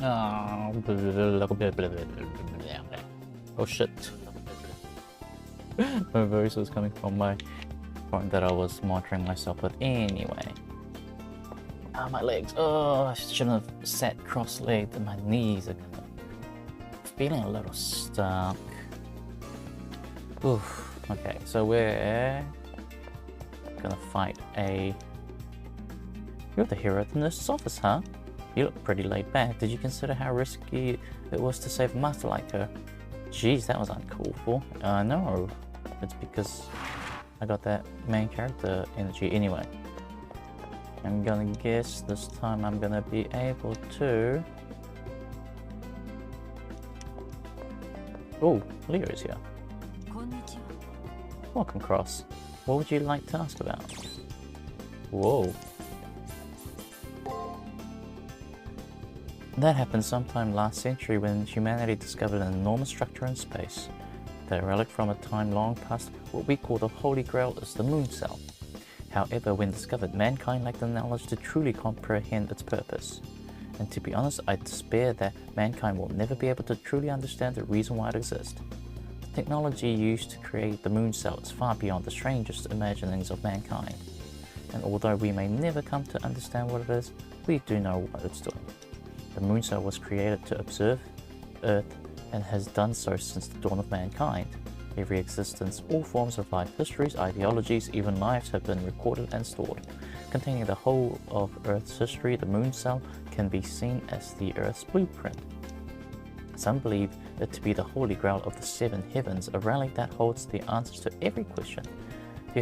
Oh shit. My voice was coming from my phone that I was monitoring myself with anyway. My legs. Oh, I shouldn't have sat cross-legged and my knees are feeling a little stuck. Oof. Okay, so we're gonna fight a... You're the hero at the nurse's office, huh? You look pretty laid back. Did you consider how risky it was to save a master like her? Jeez, that was uncalled for. No. It's because I got that main character energy anyway. I'm gonna guess this time I'm gonna be able to... Oh, Leo's here. Welcome, Cross. What would you like to ask about? Whoa. That happened sometime last century when humanity discovered an enormous structure in space. The relic from a time long past, what we call the Holy Grail, is the moon cell. However, when discovered, mankind lacked the knowledge to truly comprehend its purpose. And to be honest, I despair that mankind will never be able to truly understand the reason why it exists. The technology used to create the moon cell is far beyond the strangest imaginings of mankind. And although we may never come to understand what it is, we do know what it's doing. The moon cell was created to observe Earth and has done so since the dawn of mankind. Every existence, all forms of life, histories, ideologies, even lives have been recorded and stored. Containing the whole of Earth's history, the moon cell can be seen as the Earth's blueprint. Some believe it to be the Holy Grail of the seven heavens, a relic that holds the answers to every question. Do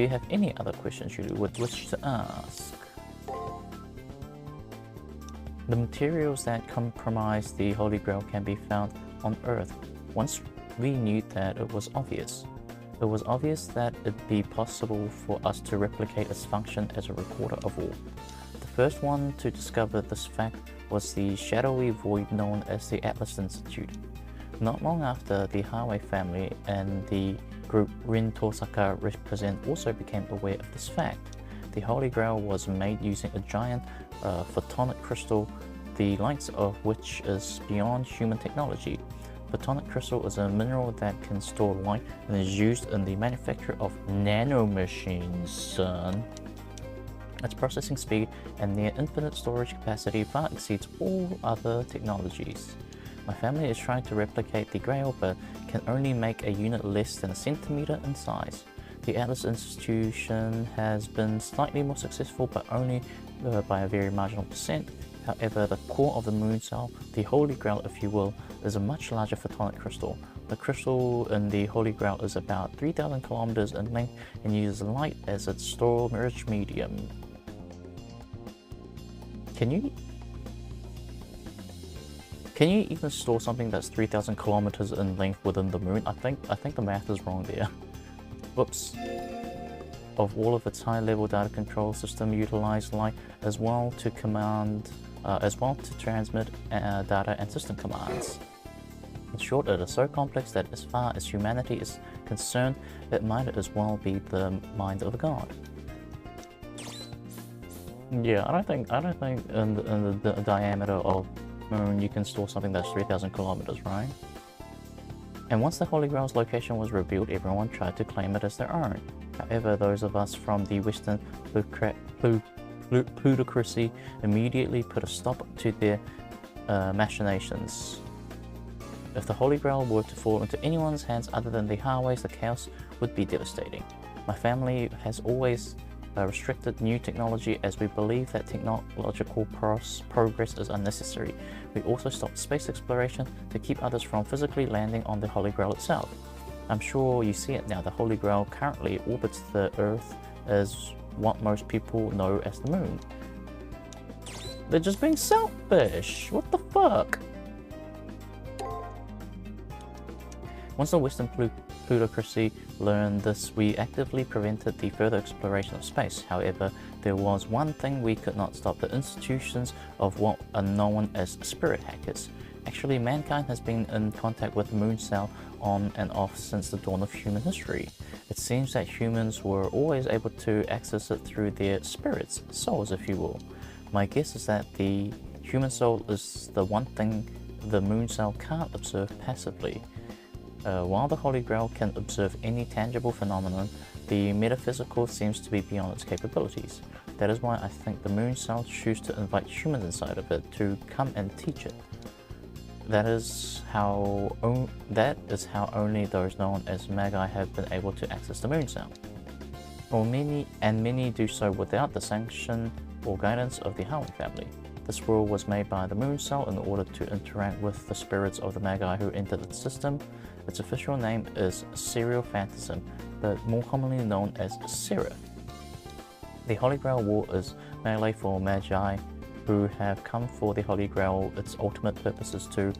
you have any other questions you would wish to ask? The materials that comprise the Holy Grail can be found on Earth. Once we knew that it was obvious. It was obvious that it'd be possible for us to replicate its function as a recorder of all. The first one to discover this fact was the shadowy void known as the Atlas Institute. Not long after, the Highway family and the group Rin Tosaka represent also became aware of this fact. The Holy Grail was made using a giant photonic crystal, the likes of which is beyond human technology. Photonic crystal is a mineral that can store light and is used in the manufacture of nanomachines, son. Its processing speed and near infinite storage capacity far exceeds all other technologies. My family is trying to replicate the Grail but can only make a unit less than a centimeter in size. The Atlas Institution has been slightly more successful but only by a very marginal percent. However, the core of the moon cell, the Holy Grail if you will, is a much larger photonic crystal. The crystal in the Holy Grail is about 3,000 kilometers in length and uses light as its storage medium. Can you even store something that's 3,000 kilometers in length within the moon? I think the math is wrong there. Whoops. Of all of its high-level data control system utilize light as well to transmit data and system commands. In short, it is so complex that as far as humanity is concerned, it might as well be the mind of a god. Yeah, I don't think in the diameter of moon you can store something that's 3,000 kilometers, right? And once the Holy Grail's location was revealed, everyone tried to claim it as their own. However, those of us from the Western plutocracy immediately put a stop to their machinations. If the Holy Grail were to fall into anyone's hands other than the Highways, the chaos would be devastating. My family has always restricted new technology as we believe that technological progress is unnecessary. We also stopped space exploration to keep others from physically landing on the Holy Grail itself. I'm sure you see it now, the Holy Grail currently orbits the Earth as what most people know as the moon. They're just being selfish! What the fuck? Once the Western plutocracy learned this, we actively prevented the further exploration of space. However, there was one thing we could not stop: the institutions of what are known as spirit hackers. Actually, mankind has been in contact with the moon cell on and off since the dawn of human history. It seems that humans were always able to access it through their spirits, souls if you will. My guess is that the Human soul is the one thing the moon cell can't observe passively. While the Holy Grail can observe any tangible phenomenon, the metaphysical seems to be beyond its capabilities. That is why I think the moon cell choose to invite humans inside of it to come and teach it. That is how only those known as Magi have been able to access the moon cell. Many do so without the sanction or guidance of the Howling family. This rule was made by the moon cell in order to interact with the spirits of the Magi who entered its system. Its official name is Serial Phantasm, but more commonly known as Seraph. The Holy Grail War is melee for Magi who have come for the Holy Grail. Its ultimate purpose is to,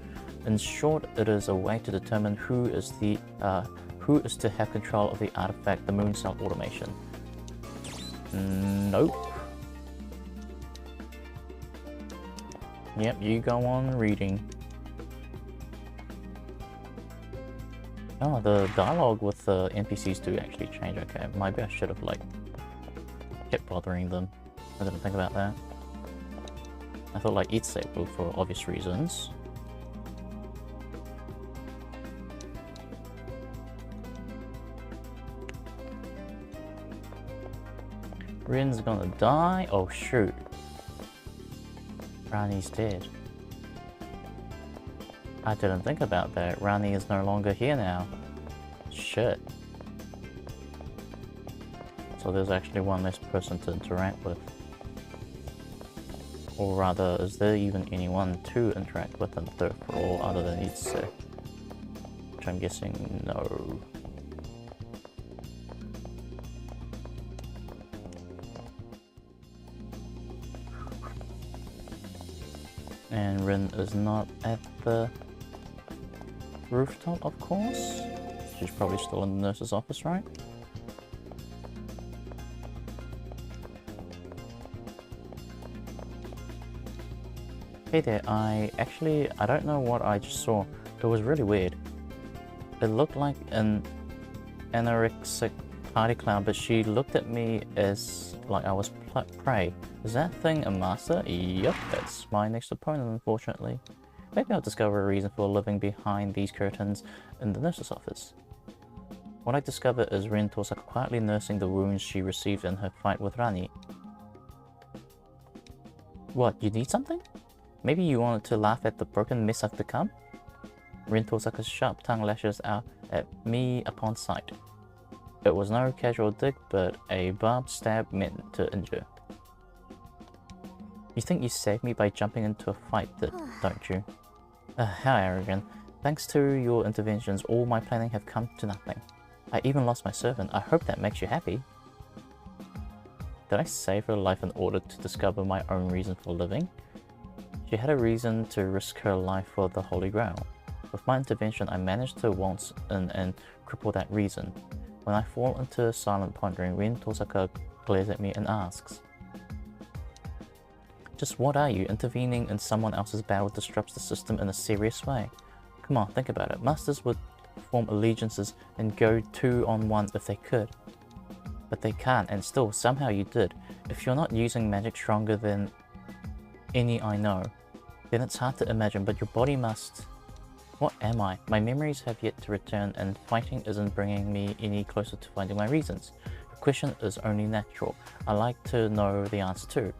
in short, it is a way to determine who is to have control of the artifact, the moon cell automation. Nope. Yep, you go on reading. Oh, the dialogue with the NPCs do actually change. Okay, maybe I should have like kept bothering them. I didn't think about that. I thought like it's stable for obvious reasons. Rin's gonna die? Oh shoot. Rani's dead. I didn't think about that. Rani is no longer here now. Shit. So there's actually one less person to interact with. Or rather, is there even anyone to interact with in the third floor other than Itse? Which I'm guessing no. And Rin is not at the rooftop, of course. She's probably still in the nurse's office, right? Hey there, I don't know what I just saw. It was really weird. It looked like an anorexic party clown, but she looked at me as like I was prey. Is that thing a master? Yup, that's my next opponent, unfortunately. Maybe I'll discover a reason for living behind these curtains in the nurse's office. What I discover is Rin Tosaka quietly nursing the wounds she received in her fight with Rani. What, you need something? Maybe you wanted to laugh at the broken mess I've become? Rin Tosaka's sharp tongue lashes out at me upon sight. It was no casual dig, but a barbed stab meant to injure. You think you saved me by jumping into a fight, don't you? How arrogant. Thanks to your interventions, all my planning have come to nothing. I even lost my servant. I hope that makes you happy. Did I save her life in order to discover my own reason for living? She had a reason to risk her life for the Holy Grail. With my intervention, I managed to waltz in and cripple that reason. When I fall into silent pondering, Rin Tosaka glares at me and asks, just what are you? Intervening in someone else's battle disrupts the system in a serious way. Come on, think about it. Masters would form allegiances and go 2-on-1 if they could. But they can't, and still, somehow you did. If you're not using magic stronger than any I know, then it's hard to imagine, but your body must... What am I? My memories have yet to return, and fighting isn't bringing me any closer to finding my reasons. The question is only natural. I like to know the answer too.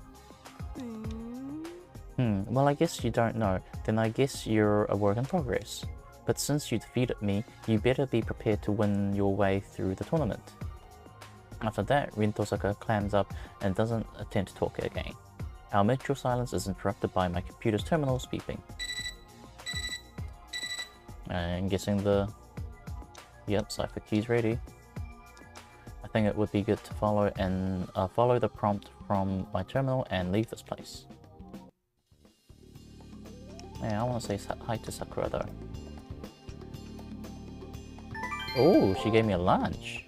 Well, I guess you don't know. Then I guess you're a work in progress. But since you defeated me, you better be prepared to win your way through the tournament. After that, Rin Tosaka clams up and doesn't attempt to talk again. Our mutual silence is interrupted by my computer's terminals beeping. I'm guessing the... Yep, cipher key's ready. I think it would be good to follow the prompt from my terminal and leave this place. Yeah, I want to say hi to Sakura though. Oh, she gave me a lunch.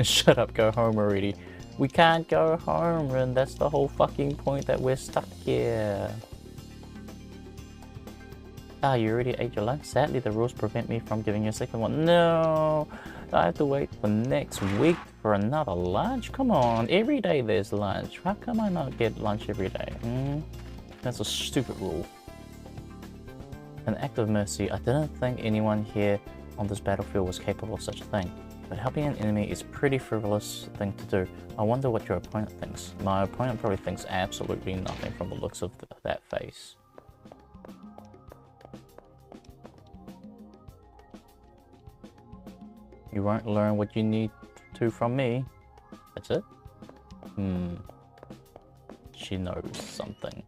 Shut up, go home already. We can't go home, Rin. That's the whole fucking point, that we're stuck here. Ah, you already ate your lunch? Sadly, the rules prevent me from giving you a second one. No! I have to wait for next week for another lunch? Come on, every day there's lunch. How come I not get lunch every day? That's a stupid rule. An act of mercy. I didn't think anyone here on this battlefield was capable of such a thing. But helping an enemy is a pretty frivolous thing to do. I wonder what your opponent thinks. My opponent probably thinks absolutely nothing from the looks of that face. You won't learn what you need to from me. That's it? She knows something.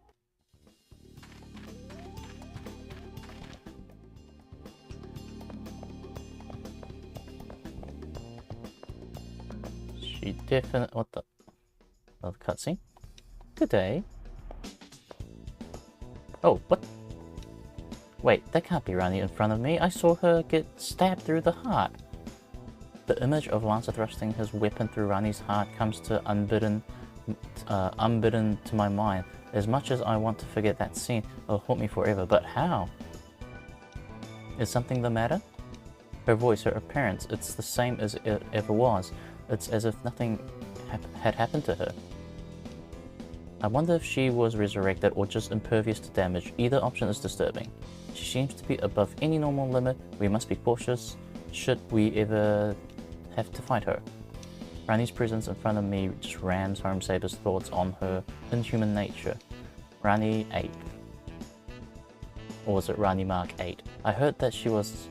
She definitely... What the... Another cutscene? Good day. Oh, what? Wait, that can't be Rani in front of me. I saw her get stabbed through the heart. The image of Lancer thrusting his weapon through Rani's heart comes to unbidden to my mind. As much as I want to forget that scene, it'll haunt me forever. But how? Is something the matter? Her voice, her appearance, it's the same as it ever was. It's as if nothing had happened to her. I wonder if she was resurrected or just impervious to damage. Either option is disturbing. She seems to be above any normal limit. We must be cautious should we ever have to fight her. Rani's presence in front of me just rams home Saber's thoughts on her inhuman nature. Rani 8. Or was it Rani Mark 8? I heard that she was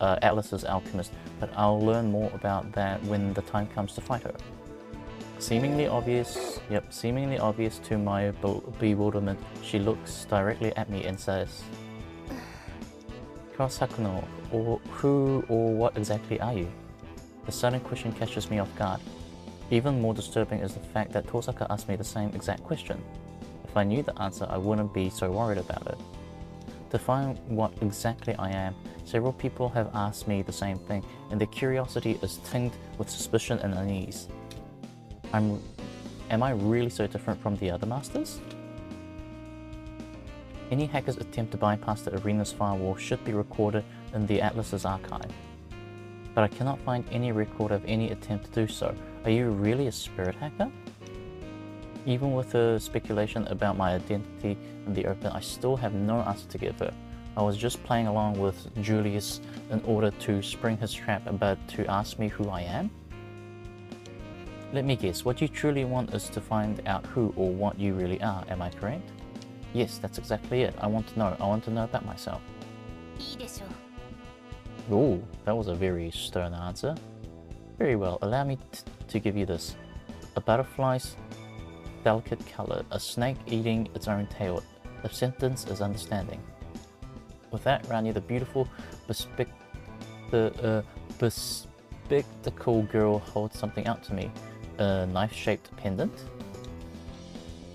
Atlas's alchemist, but I'll learn more about that when the time comes to fight her. Seemingly obvious to my bewilderment, she looks directly at me and says, Karasakuno, or who or what exactly are you? The sudden question catches me off guard. Even more disturbing is the fact that Tosaka asked me the same exact question. If I knew the answer, I wouldn't be so worried about it. To find what exactly I am, several people have asked me the same thing, and their curiosity is tinged with suspicion and unease. Am I really so different from the other masters? Any hacker's attempt to bypass the arena's firewall should be recorded in the Atlas's archive. But I cannot find any record of any attempt to do so. Are you really a spirit hacker? Even with the speculation about my identity in the open, I still have no answer to give her. I was just playing along with Julius in order to spring his trap, but to ask me who I am? Let me guess, what you truly want is to find out who or what you really are, am I correct? Yes, that's exactly it. I want to know about myself. Ooh, that was a very stern answer. Very well, allow me to give you this. A butterfly's delicate color, a snake eating its own tail. The sentence is understanding. With that, Rani, the beautiful, bespectacled girl holds something out to me. A knife-shaped pendant.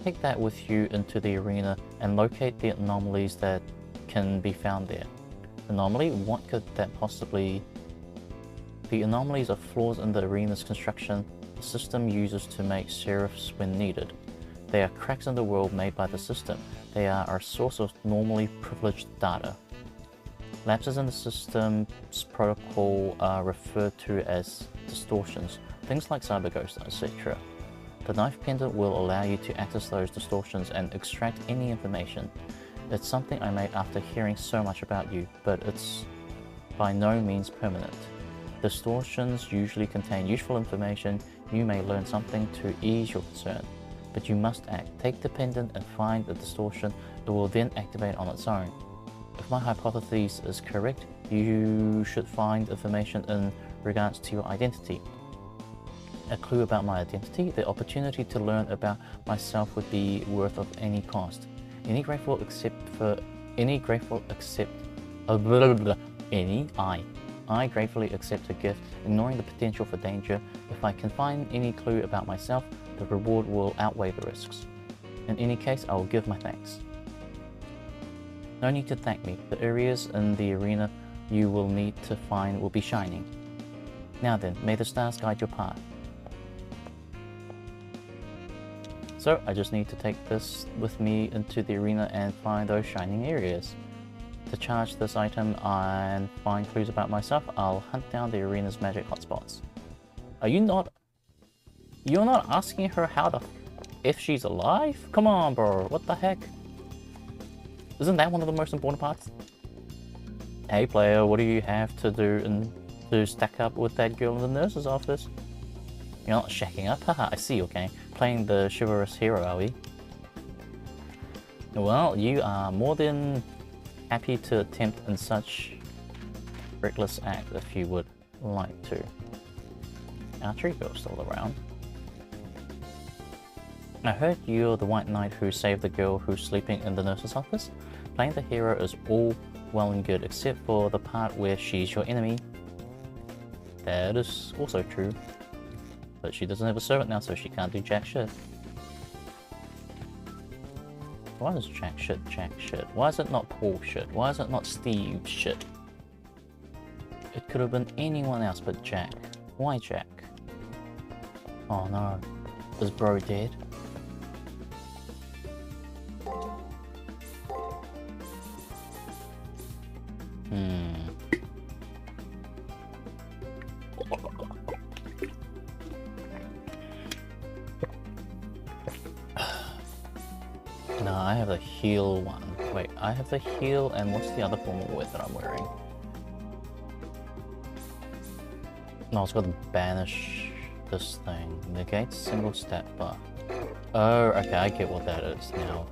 Take that with you into the arena and locate the anomalies that can be found there. Anomaly? What could that possibly... The anomalies are flaws in the arena's construction the system uses to make serifs when needed. They are cracks in the world made by the system. They are our source of normally privileged data. Lapses in the system's protocol are referred to as distortions, things like cyberghosts, etc. The knife pendant will allow you to access those distortions and extract any information. It's something I made after hearing so much about you, but it's by no means permanent. Distortions usually contain useful information. You may learn something to ease your concern, but you must act. Take the pendant and find the distortion. It will then activate on its own. If my hypothesis is correct, you should find information in regards to your identity. A clue about my identity, the opportunity to learn about myself would be worth of any cost. I gratefully accept a gift, ignoring the potential for danger. If I can find any clue about myself, the reward will outweigh the risks. In any case, I will give my thanks. No need to thank me. The areas in the arena you will need to find will be shining. Now then, may the stars guide your path. So I just need to take this with me into the arena and find those shining areas. to charge this item and find clues about myself, I'll hunt down the arena's magic hotspots. Are you not... You're not asking her how to... if she's alive? Come on, bro. What the heck? Isn't that one of the most important parts? Hey, player, what do you have to do to stack up with that girl in the nurse's office? You're not shacking up? Haha, I see, okay. Playing the chivalrous hero, are we? Well, you are more than happy to attempt in such reckless act if you would like to. Our tree girl's still around. I heard you're the White Knight who saved the girl who's sleeping in the nurse's office. Playing the hero is all well and good, except for the part where she's your enemy. That is also true. But she doesn't have a servant now, so she can't do jack shit. Why is jack shit? Why is it not Paul shit? Why is it not Steve shit? It could have been anyone else but Jack. Why Jack? Oh no. Is bro dead? No, I have the heal one. Wait, I have the heal, and what's the other form of wear that I'm wearing? No, it's got to banish this thing. Negate single stat buff. Oh, okay, I get what that is now.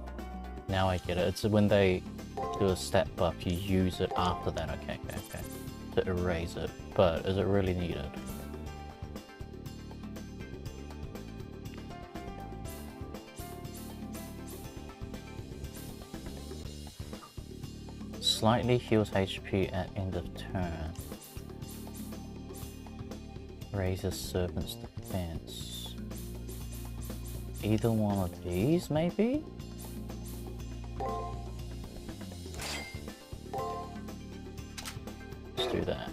Now I get it. It's when they do a stat buff, you use it after that. Okay. To erase it. But is it really needed? Slightly heals HP at end of turn. Raises servant's defense. Either one of these, maybe? Let's do that.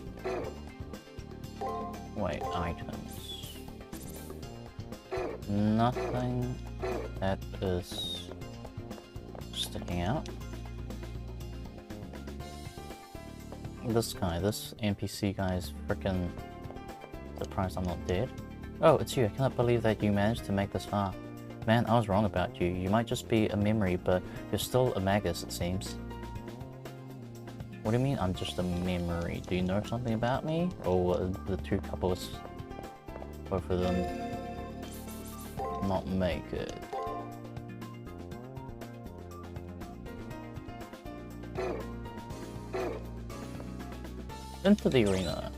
Wait, items. Nothing that is sticking out. This guy, this NPC guy is frickin' surprised I'm not dead. Oh, it's you. I cannot believe that you managed to make this far. Man, I was wrong about you. You might just be a memory, but you're still a magus, it seems. What do you mean I'm just a memory? Do you know something about me? Or the two couples, both of them, not make it? Into the arena.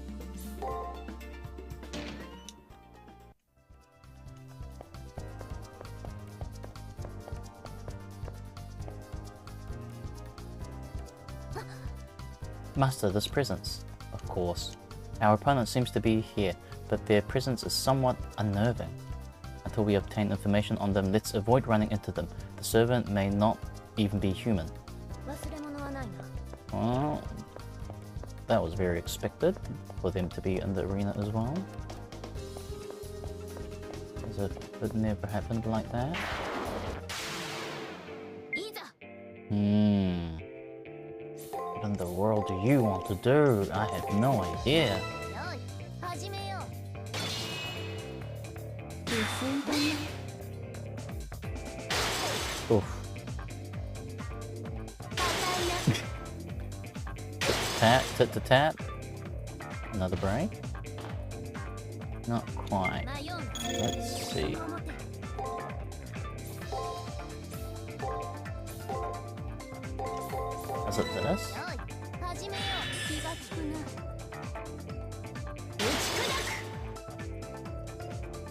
Master, this presence. Of course. Our opponent seems to be here, but their presence is somewhat unnerving. Until we obtain information on them, let's avoid running into them. The servant may not even be human. Well, that was very expected for them to be in the arena as well. It never happened like that. What in the world do you want to do? I have no idea. Oof. Tap, tit to tap. Another break. Not quite. Let's see. Is it this?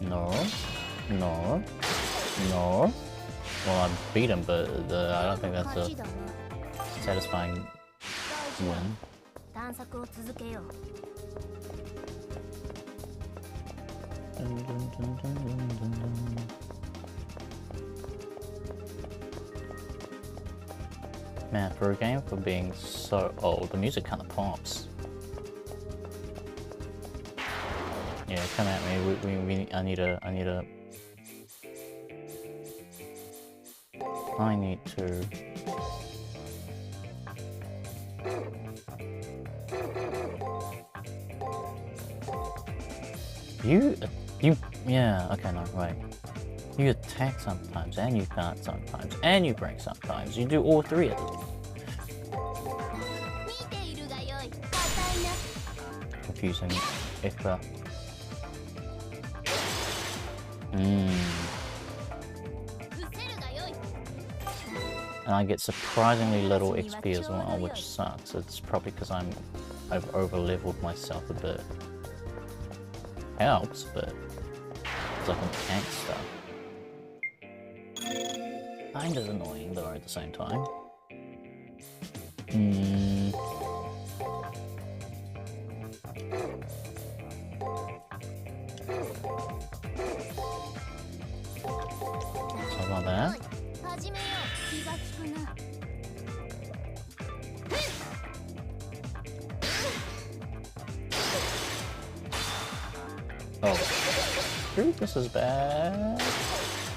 No. No. No. Well, I beat him, but I don't think that's a satisfying win. Man, for a game for being so old, the music kind of pops. Yeah, come at me. I need to. Yeah, okay, no, right. You attack sometimes, and you can't sometimes, and you break sometimes. You do all three of them. Confusing. Ikra. And I get surprisingly little XP as well, which sucks. It's probably because I've over-leveled myself a bit. Helps, but it's like an tank stuff. Kind of annoying though at the same time. So about that. Oh, dude, this is bad.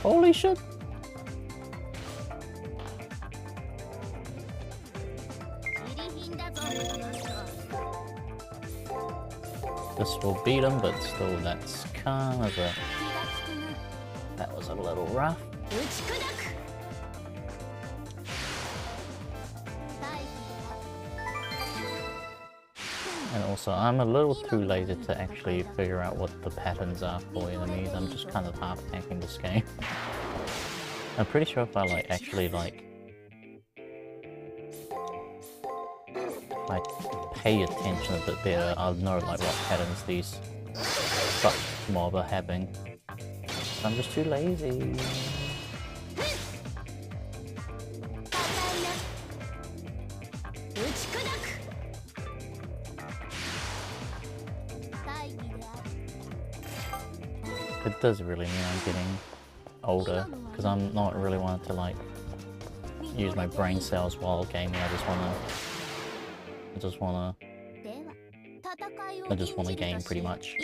Holy shit. This will beat him, but still, that's kind of a... That was a little rough. And also, I'm a little too lazy to actually figure out what the patterns are for enemies. I'm just kind of half tanking this game. I'm pretty sure if I actually pay attention a bit better, I'll know what patterns these mob are having. I'm just too lazy. It does really mean I'm getting older, because I'm not really wanting to use my brain cells while gaming. I just wanna game pretty much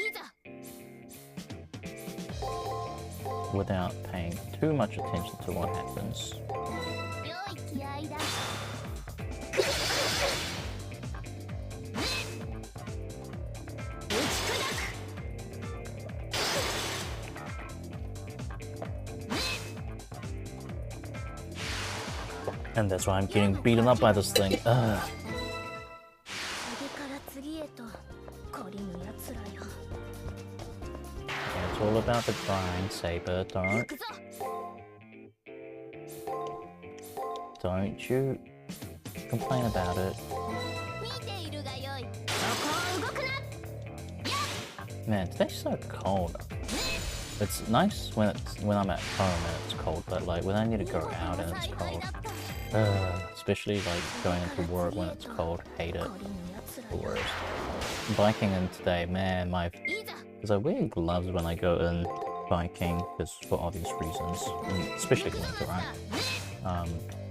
without paying too much attention to what happens. And that's why I'm getting beaten up by this thing. Ugh. It's all about the grind, Saber. Don't you complain about it. Man, today's so cold. It's nice when I'm at home and it's cold, but when I need to go out and it's cold. Especially going into work when it's cold. Hate it. The worst. Biking in today, man, because I wear gloves when I go in biking, because for obvious reasons, especially winter, right?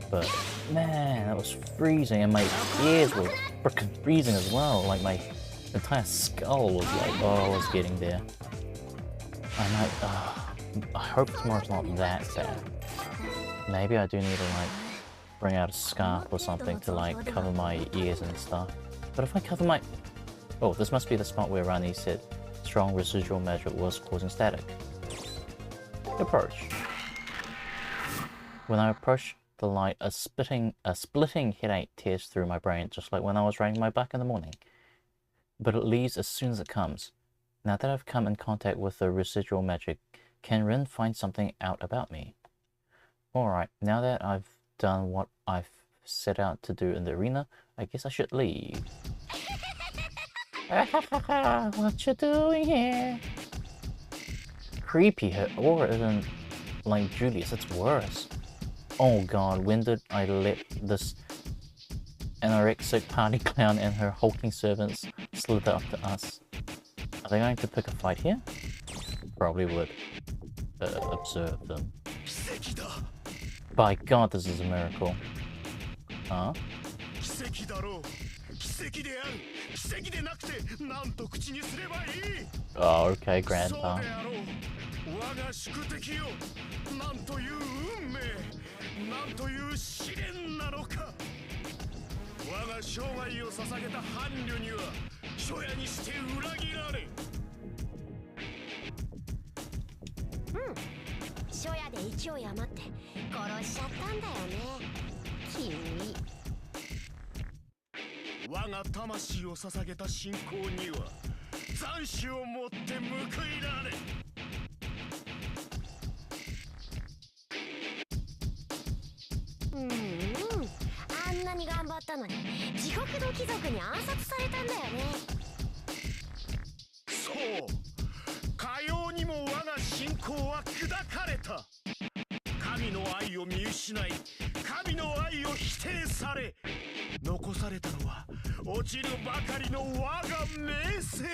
But man, it was freezing, and my ears were freaking freezing as well. My entire skull was I was getting there. I hope tomorrow's not that bad. Maybe I do need to bring out a scarf or something to cover my ears and stuff. But if I cover my... Oh, this must be the spot where Rani said strong residual magic was causing static. Approach. When I approach the light, a splitting headache tears through my brain, just like when I was riding my bike in the morning. But it leaves as soon as it comes. Now that I've come in contact with the residual magic, can Rin find something out about me? Alright, now that I've done what I've set out to do in the arena, I guess I should leave. What you doing here? Creepy, her aura isn't like Julius, it's worse. Oh god, when did I let this anorexic party clown and her hulking servants slither up to us? Are they going to pick a fight here? Probably would. Observe them. By god, this is a miracle. Huh? Oh, okay, Grandpa. 初夜で勢い余って殺しちゃったんだよね君。我が魂を捧げた信仰には残首をもって報いられ。あんなに頑張ったのに地獄の貴族に暗殺されたんだよね。そう、かようにも我が信仰は砕かれた。神の愛を見失い、神の愛を否定され、残されたのは落ちるばかりの我が名声。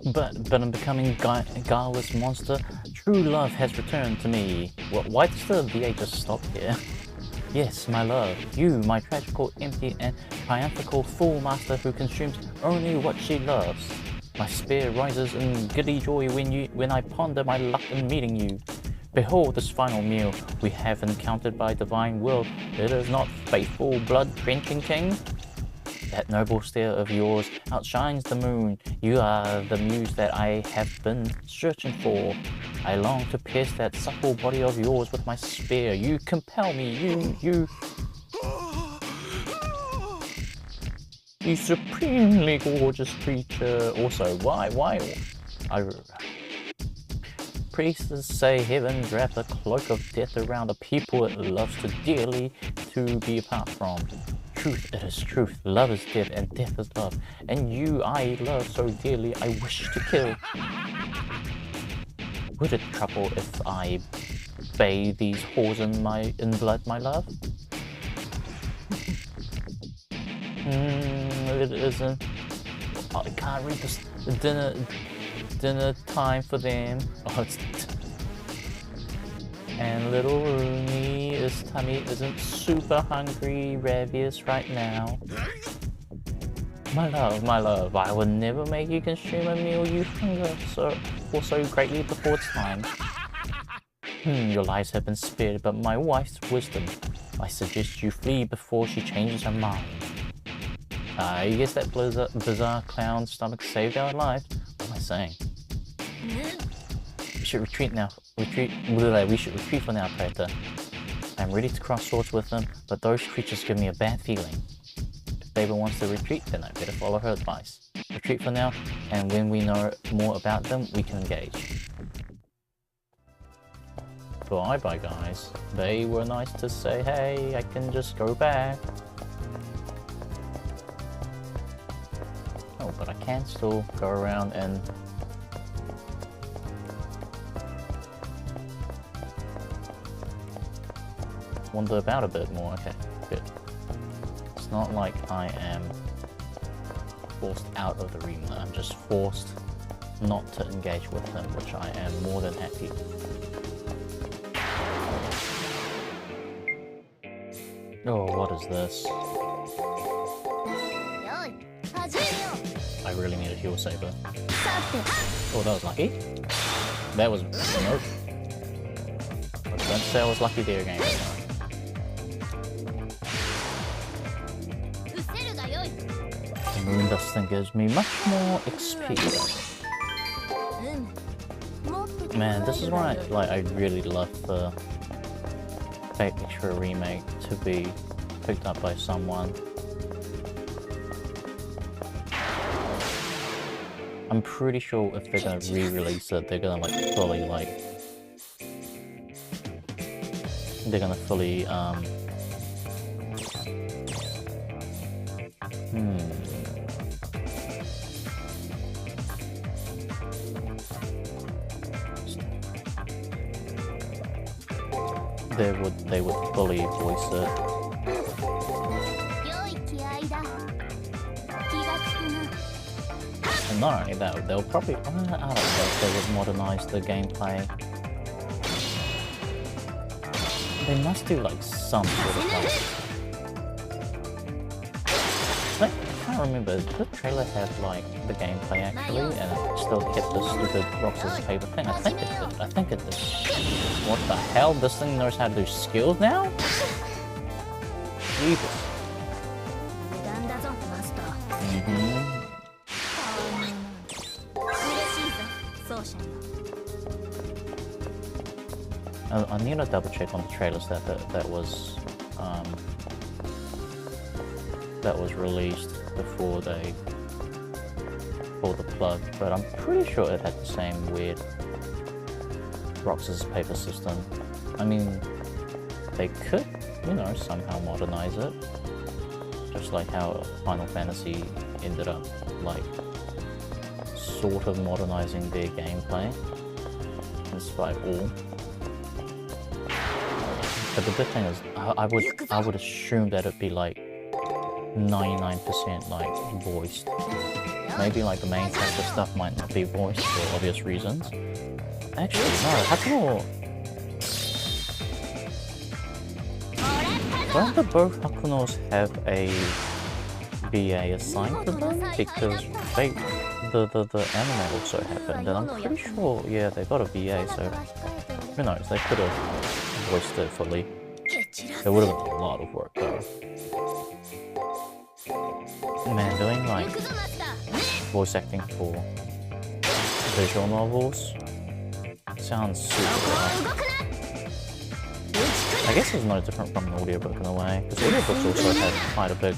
But I'm becoming guileless monster. True love has returned to me. Why does the VA just stop here? Yes, my love, you, my tragical, empty, and triumphal fool master who consumes only what she loves. My spirit rises in giddy joy when I ponder my luck in meeting you. Behold this final meal we have encountered by divine will. It is not faithful, blood-drenching king? That noble stare of yours outshines the moon. You are the muse that I have been searching for. I long to pierce that supple body of yours with my spear. You compel me, you supremely gorgeous creature. Also, why? Priests say heaven wraps a cloak of death around a people it loves too dearly to be apart from. Truth, it is truth. Love is death, and death is love. And you I love so dearly, I wish to kill. Would it trouble if I bathe these whores in blood, my love? It isn't. I can't read this. Dinner time for them. Oh, it's and little Rooney's tummy isn't super hungry, ravenous right now. My love, I would never make you consume a meal you hunger so greatly before it's time. Your lives have been spared, but my wife's wisdom. I suggest you flee before she changes her mind. I guess that bizarre clown stomach saved our lives. What am I saying? We should retreat now. We should retreat for now, Predator. I'm ready to cross swords with them, but those creatures give me a bad feeling. If Faber wants to retreat, then I better follow her advice. Retreat for now, and when we know more about them, we can engage. Bye-bye, guys. They were nice to say, hey, I can just go back. Oh, but I can still go around and wander about a bit more. Okay, good. It's not like I am forced out of the arena. I'm just forced not to engage with them, which I am more than happy. Oh, what is this? I really need a heal saber. Oh, that was lucky. That was nope. Don't say I was lucky there again. Moon Dustin gives me much more XP. Man, this is why I really love the Fate Extra remake to be picked up by someone. I'm pretty sure if they're gonna re-release it, they're gonna fully they would fully voice it. And not only that, they'll probably, I don't know if they would modernize the gameplay. They must do some sort of I kind remember, did the trailer have like the gameplay actually, and it still kept the stupid rock scissors paper thing? I think it did. I think it did. What the hell? This thing knows how to do skills now? Jesus. I need to double check on the trailers that was released before they pulled the plug, but I'm pretty sure it had the same weird rock scissors paper system. I mean, they could, you know, somehow modernize it, just like how Final Fantasy ended up like sort of modernizing their gameplay, despite all. But the good thing is, I would assume that it'd be like 99% like voiced. Maybe like the main character stuff might not be voiced for obvious reasons. Actually, no. Hakuno. Don't the both Hakunos have a VA assigned to them? Because the anime also happened, and I'm pretty sure, yeah, they got a VA. So who knows? They could have voiced it fully. It would have been a lot of work though. Man, doing like voice acting for visual novels sounds super hard. I guess it's no different from an audiobook in a way, because audiobooks also had quite a big...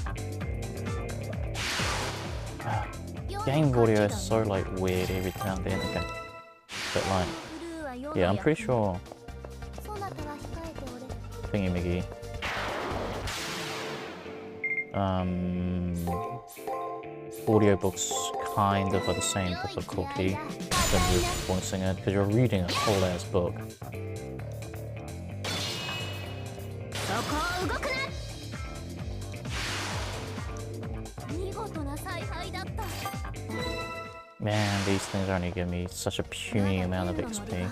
game audio is so like weird every now and then, okay. But like, yeah, I'm pretty sure Thingy-Miggy. Audiobooks kind of are the same difficulty in terms of voicing it, because you're reading a whole ass book. Man, these things only give me such a puny amount of XP.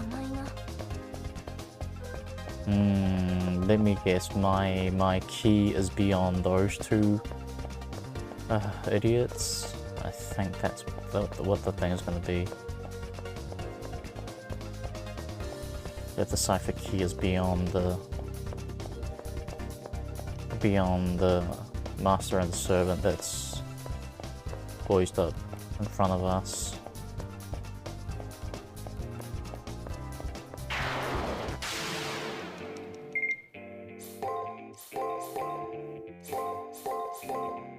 Let me guess, my key is beyond those two idiots. I think that's what the thing is going to be. That the cipher key is beyond the master and the servant that's poised up in front of us.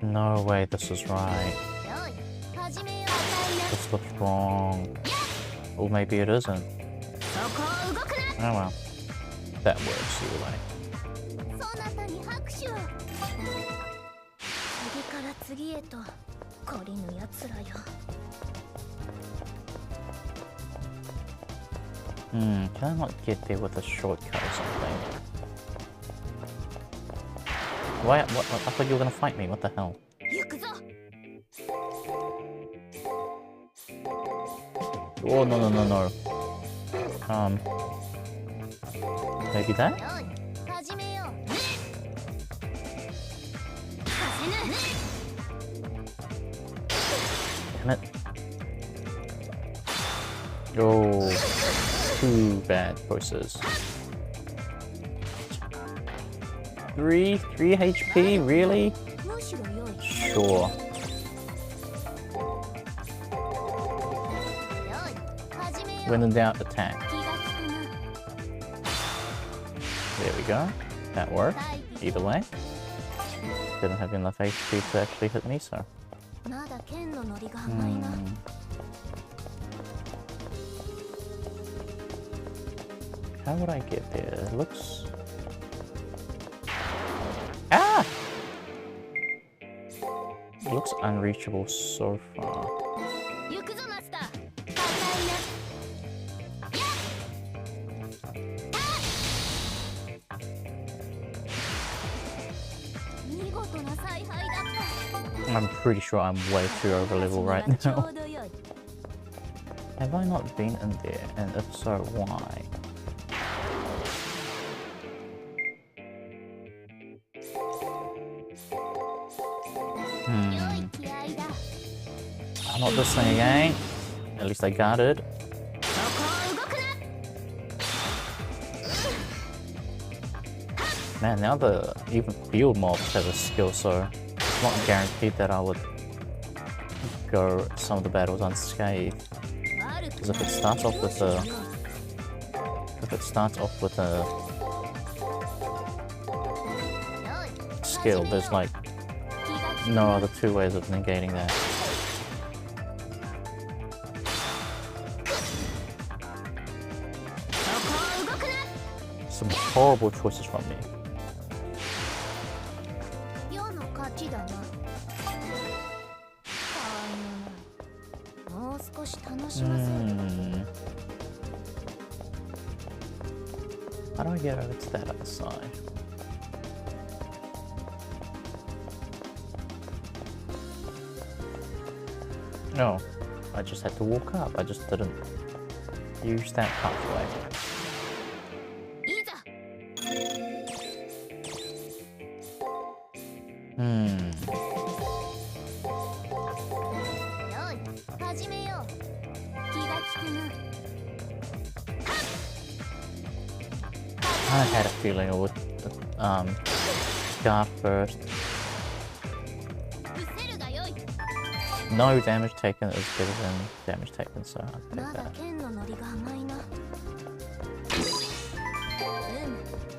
No way this is right. This looks wrong. Or maybe it isn't. Oh well. That works either way. Can I not get there with a shortcut or something? Why? What? I thought you were gonna fight me. What the hell? Oh no. Maybe that? Damn it. Oh, two bad choices. 3 HP? Really? Sure. When in doubt, attack. There we go. That worked. Either way. Didn't have enough HP to actually hit me, so... How would I get there? It looks... Ah! It looks unreachable so far. I'm pretty sure I'm way too over level right now. Have I not been in there? And if so, why? Not this thing again. At least I got it. そこを動くな。 Man, now the even field mobs have a skill, so it's not guaranteed that I would go some of the battles unscathed. Because if it starts off with a skill, there's like no other two ways of negating that. Some horrible choices from me. 世の勝ちだな。もう少し楽しませる。How do I get over to that other side? No, I just had to walk up. I just didn't use that pathway. いざ。よい、始めよう。気が利くな。 I had a feeling it would Scar first. 伏せるがよい。 No damage taken is better than damage taken, so I'll take まだ that. 剣のノリが甘いな。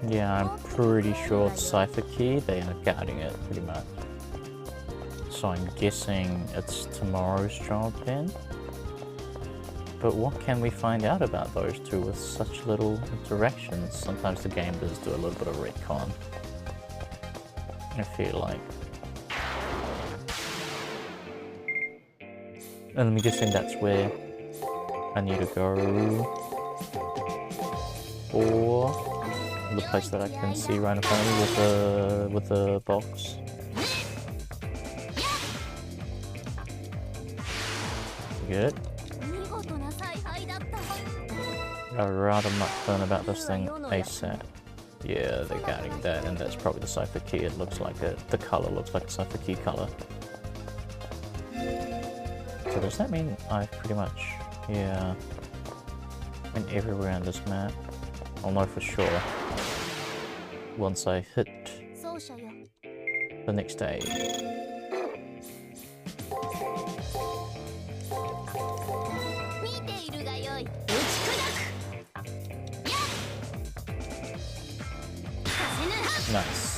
Yeah, I'm pretty sure it's Cypher Key. They are guarding it pretty much. So I'm guessing it's tomorrow's job then. But what can we find out about those two with such little interactions? Sometimes the game does do a little bit of retcon, I feel like. And I'm guessing that's where I need to go. Or the place that I can see right in front of me with the box. Good. I'd rather not learn about this thing ASAP. Yeah, they're guarding that, and that's probably the Cypher Key. It looks like it. The color looks like a Cypher Key color. So does that mean I've pretty much, yeah, been everywhere on this map? I'll know for sure once I hit the next day. Nice.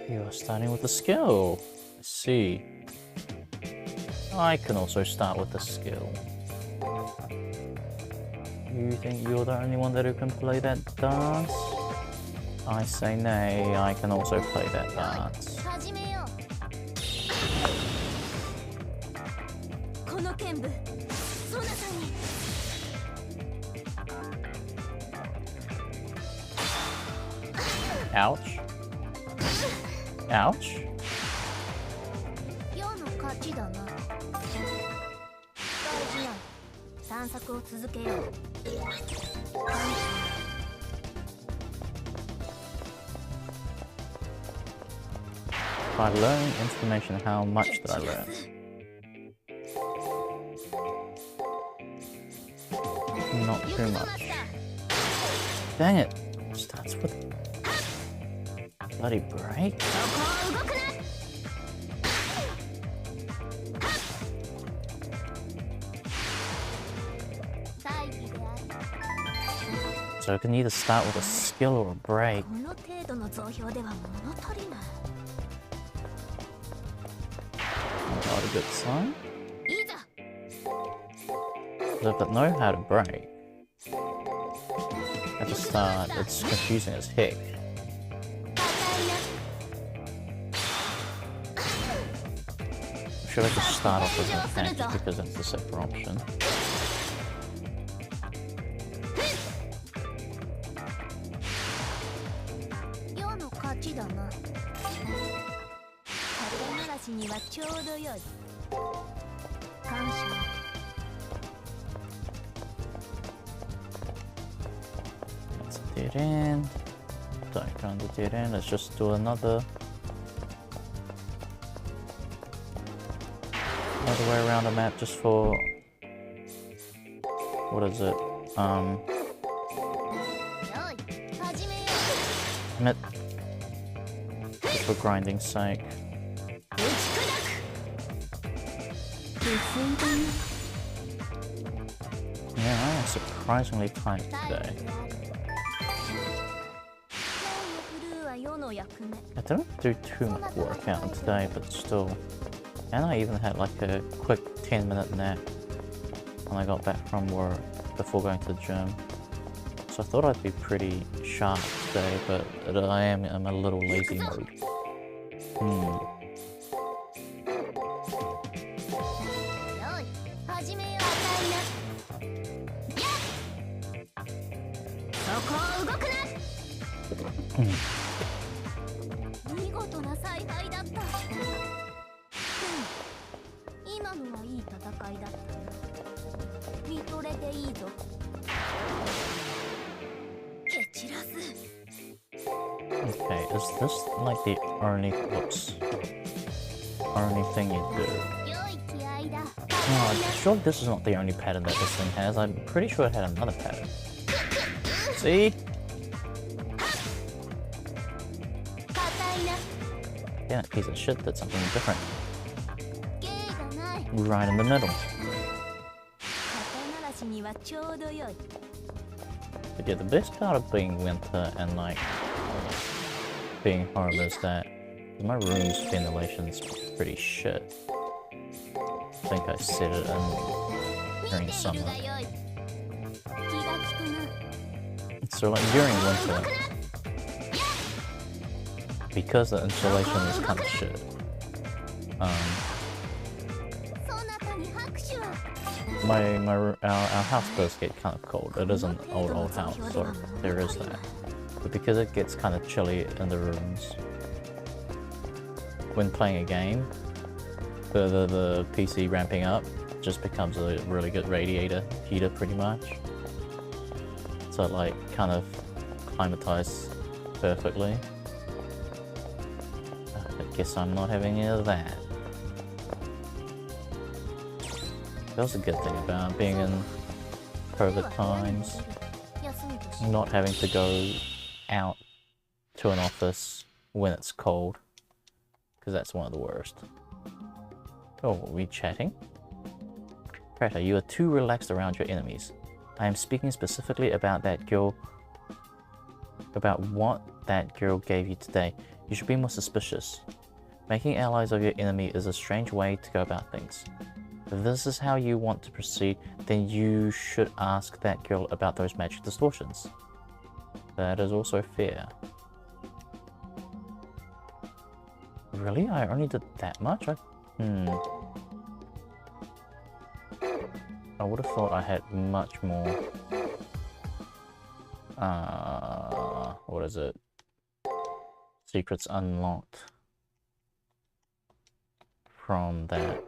You are starting with the skill. I see. I can also start with the skill. You think you're the only one that who can play that dance? I say nay, I can also play that dance. Ouch. Ouch. If I learn information, how much did I learn? Not too much. Dang it! Starts with bloody break. So I can either start with a skill or a break. Not a good sign. But know how to break. At the start, it's confusing as heck. Should I just start off with a tank just because that's the safer option? dead end. Don't go on the dead end. Let's just do another way around the map just for what is it? Admit, just for grinding's sake. Yeah, I am surprisingly tight today. I didn't do too much workout today, but still. And I even had like a quick 10-minute nap when I got back from work before going to the gym. So I thought I'd be pretty sharp today, but I am in a little lazy mode. Okay, is this like the only thing you do? No, I'm sure this is not the only pattern that this thing has. I'm pretty sure it had another pattern. See? Yeah, piece of shit did something different. Right in the middle. But yeah, the best part of being winter and like being home is that my room's ventilation's pretty shit. I think I set it in during summer. So like during winter, because the insulation is kind of shit, our house does get kind of cold. It is an old house, so there is that. But because it gets kind of chilly in the rooms when playing a game, the PC ramping up just becomes a really good radiator heater pretty much. So it like kind of climatizes perfectly. I guess I'm not having any of that. That was a good thing about being in COVID times. Not having to go out to an office when it's cold. Because that's one of the worst. Oh, are we chatting? Preta, you are too relaxed around your enemies. I am speaking specifically about that girl... about what that girl gave you today. You should be more suspicious. Making allies of your enemy is a strange way to go about things. If this is how you want to proceed, then you should ask that girl about those magic distortions. That is also fair. Really? I only did that much? I would have thought I had much more... what is it? Secrets unlocked from that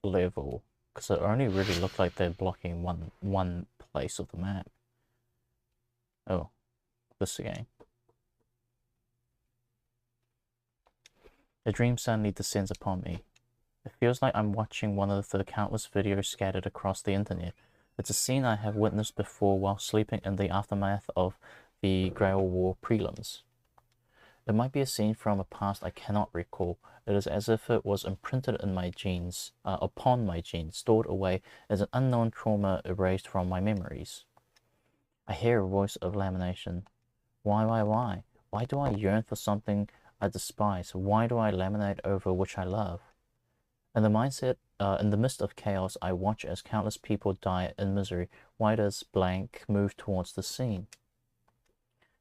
level, because it only really looked like they're blocking one place of the map. Oh, this again. A dream suddenly descends upon me. It feels like I'm watching one of the countless videos scattered across the internet. It's a scene I have witnessed before while sleeping in the aftermath of the Grail War prelims. It might be a scene from a past I cannot recall. It is as if it was imprinted in my genes, upon my genes, stored away as an unknown trauma erased from my memories. I hear a voice of lamentation. Why? Why do I yearn for something I despise? Why do I laminate over which I love? In the midst of chaos, I watch as countless people die in misery. Why does blank move towards the scene?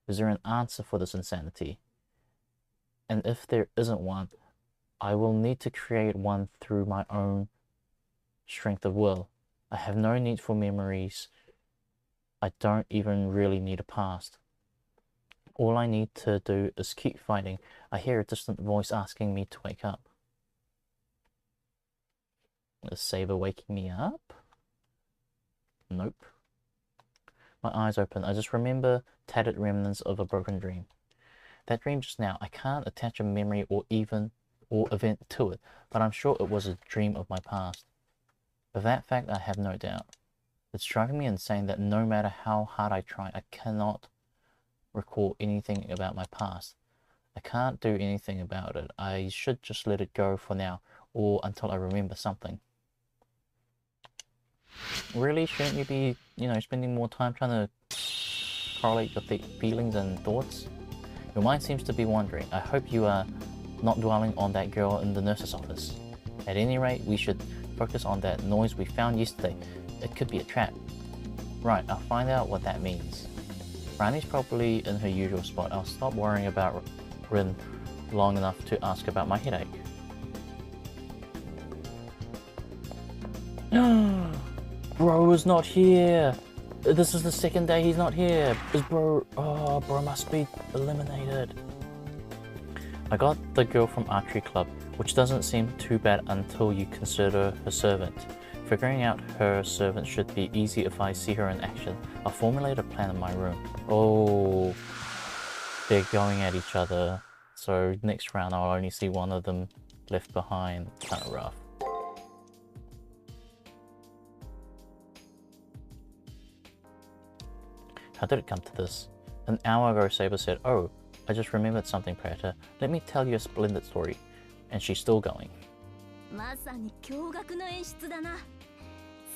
Is there an answer for this insanity? And if there isn't one, I will need to create one through my own strength of will. I have no need for memories. I don't even really need a past. All I need to do is keep fighting. I hear a distant voice asking me to wake up. Is Saber waking me up? Nope. My eyes open. I just remember tattered remnants of a broken dream. That dream just now, I can't attach a memory or event to it, but I'm sure it was a dream of my past. Of that fact, I have no doubt. It's driving me insane that no matter how hard I try, I cannot recall anything about my past. I can't do anything about it. I should just let it go for now, or until I remember something. Really? Shouldn't you be, spending more time trying to correlate your feelings and thoughts? Your mind seems to be wandering. I hope you are not dwelling on that girl in the nurse's office. At any rate, we should focus on that noise we found yesterday. It could be a trap. Right, I'll find out what that means. Rani's probably in her usual spot. I'll stop worrying about Rin long enough to ask about my headache. Bro is not here! This is the second day he's not here! Bro must be eliminated. I got the girl from archery club, which doesn't seem too bad until you consider her servant. Figuring out her servant should be easy if I see her in action. I'll formulate a plan in my room. Oh, they're going at each other. So next round I'll only see one of them left behind. Kinda rough. How did it come to this? An hour ago Saber said, "Oh, I just remembered something, Predator. Let me tell you a splendid story." And she's still going. まさに驚愕の演出だな。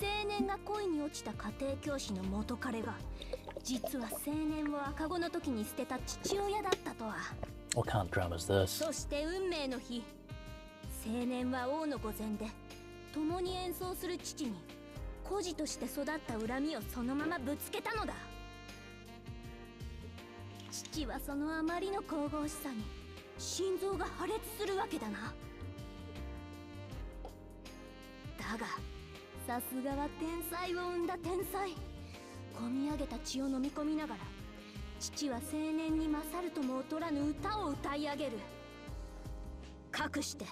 青年が恋に落ちた家庭教師の元彼が実は青年を赤子の時に捨てた父親だったとは。What kind of drama is this? そして運命の日、青年は王の御前で共に演奏する父に孤児として育った恨みをそのままぶつけたのだ。父はそのあまりの神々しさに心臓が破裂するわけだな。だがさすがは天才を生んだ天才。込み上げた血を飲み込みながら父は青年に勝るとも劣らぬ歌を歌い上げる。かくして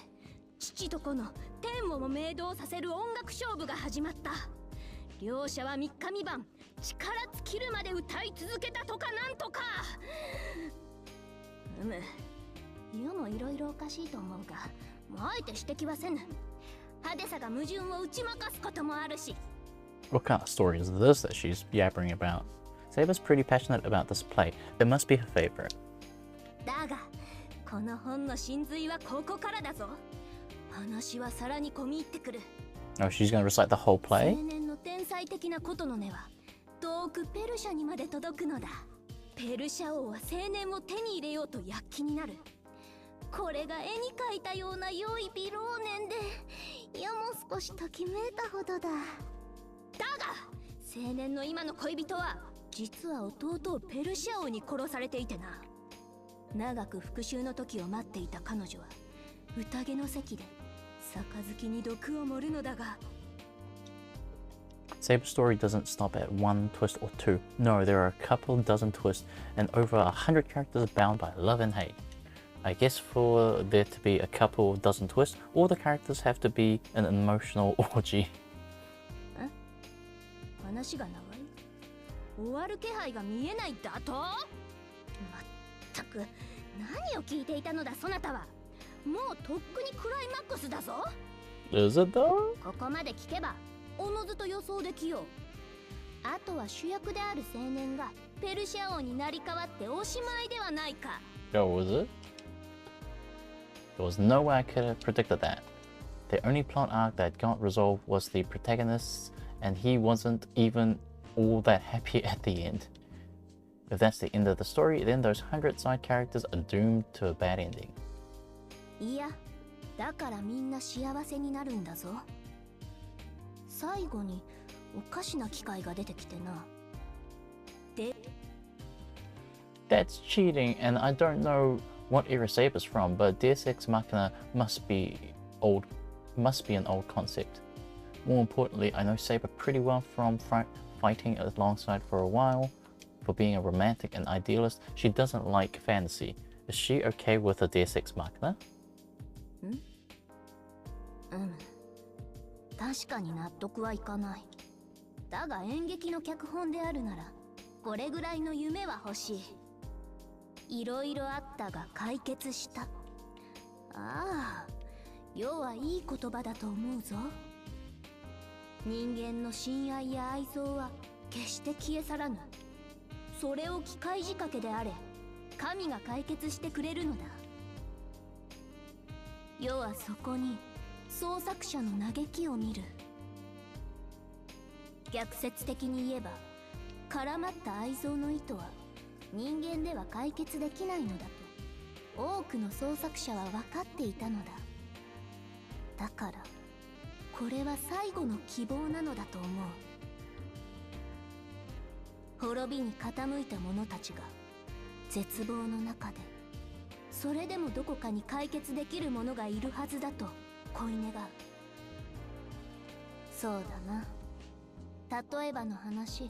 父と子の天をも明動させる音楽勝負が始まった。両者は3日3晩力尽きるまで歌い続けたとかなんとか。世もいろいろおかしいと思うが、あえて指摘はせぬ。派手さが矛盾を打ち負かすこともあるし。What kind of story is this that she's yabbering about? Saber's pretty passionate about this play. It must be her favorite. だが、この本の真髄はここからだぞ。話はさらに込み入ってくる。Oh, she's gonna recite the whole play? 青年の天才的なことの根は遠くペルシャにまで届くのだ。ペルシャ王は青年を手に入れようと躍起になる。これが絵に描いたような良い美老年で、世も少しときめいたほどだ。だが青年の今の恋人は実は弟をペルシャ王に殺されていてな。長く復讐の時を待っていた彼女は宴の席で杯に毒を盛るのだが。Saber's story doesn't stop at one twist or two. No, there are a couple dozen twists and over 100 characters bound by love and hate. I guess for there to be a couple dozen twists, all the characters have to be an emotional orgy. 話が長い。終わる気配が見えないだと？まったく何を聞いていたのだそなたは。もうとっくにクライマックスだぞ。Is it though? ここまで聞けばおのずと予想できよう。あとは主役である青年がペルシャ王になり変わっておしまいではないか。Oh, was it? There was no way I could have predicted that. The only plot arc that got resolved was the protagonist, and he wasn't even all that happy at the end. If that's the end of the story, then those 100 side characters are doomed to a bad ending. いや、だからみんな幸せになるんだぞ。最後におかしな機会が出てきてな。で、That's cheating, and I don't know what era Saber's from, but Deus Ex Machina must be an old concept. More importantly, I know Saber pretty well from fighting alongside for a while. For being a romantic and idealist, she doesn't like fantasy. Is she okay with a Deus Ex Machina? 確かに納得はいかない。だが演劇の脚本であるならこれぐらいの夢は欲しい。いろいろあったが解決した。ああ、要はいい言葉だと思うぞ。人間の親愛や愛憎は決して消え去らぬ。それを機械仕掛けであれ、神が解決してくれるのだ。世はそこに創作者の嘆きを見る。逆説的に言えば、絡まった愛憎の糸は人間では解決できないのだと多くの創作者は分かっていたのだ。だからこれは最後の希望なのだと思う。滅びに傾いた者たちが絶望の中で、それでもどこかに解決できる者がいるはずだと恋願う。そうだな。例えばの話、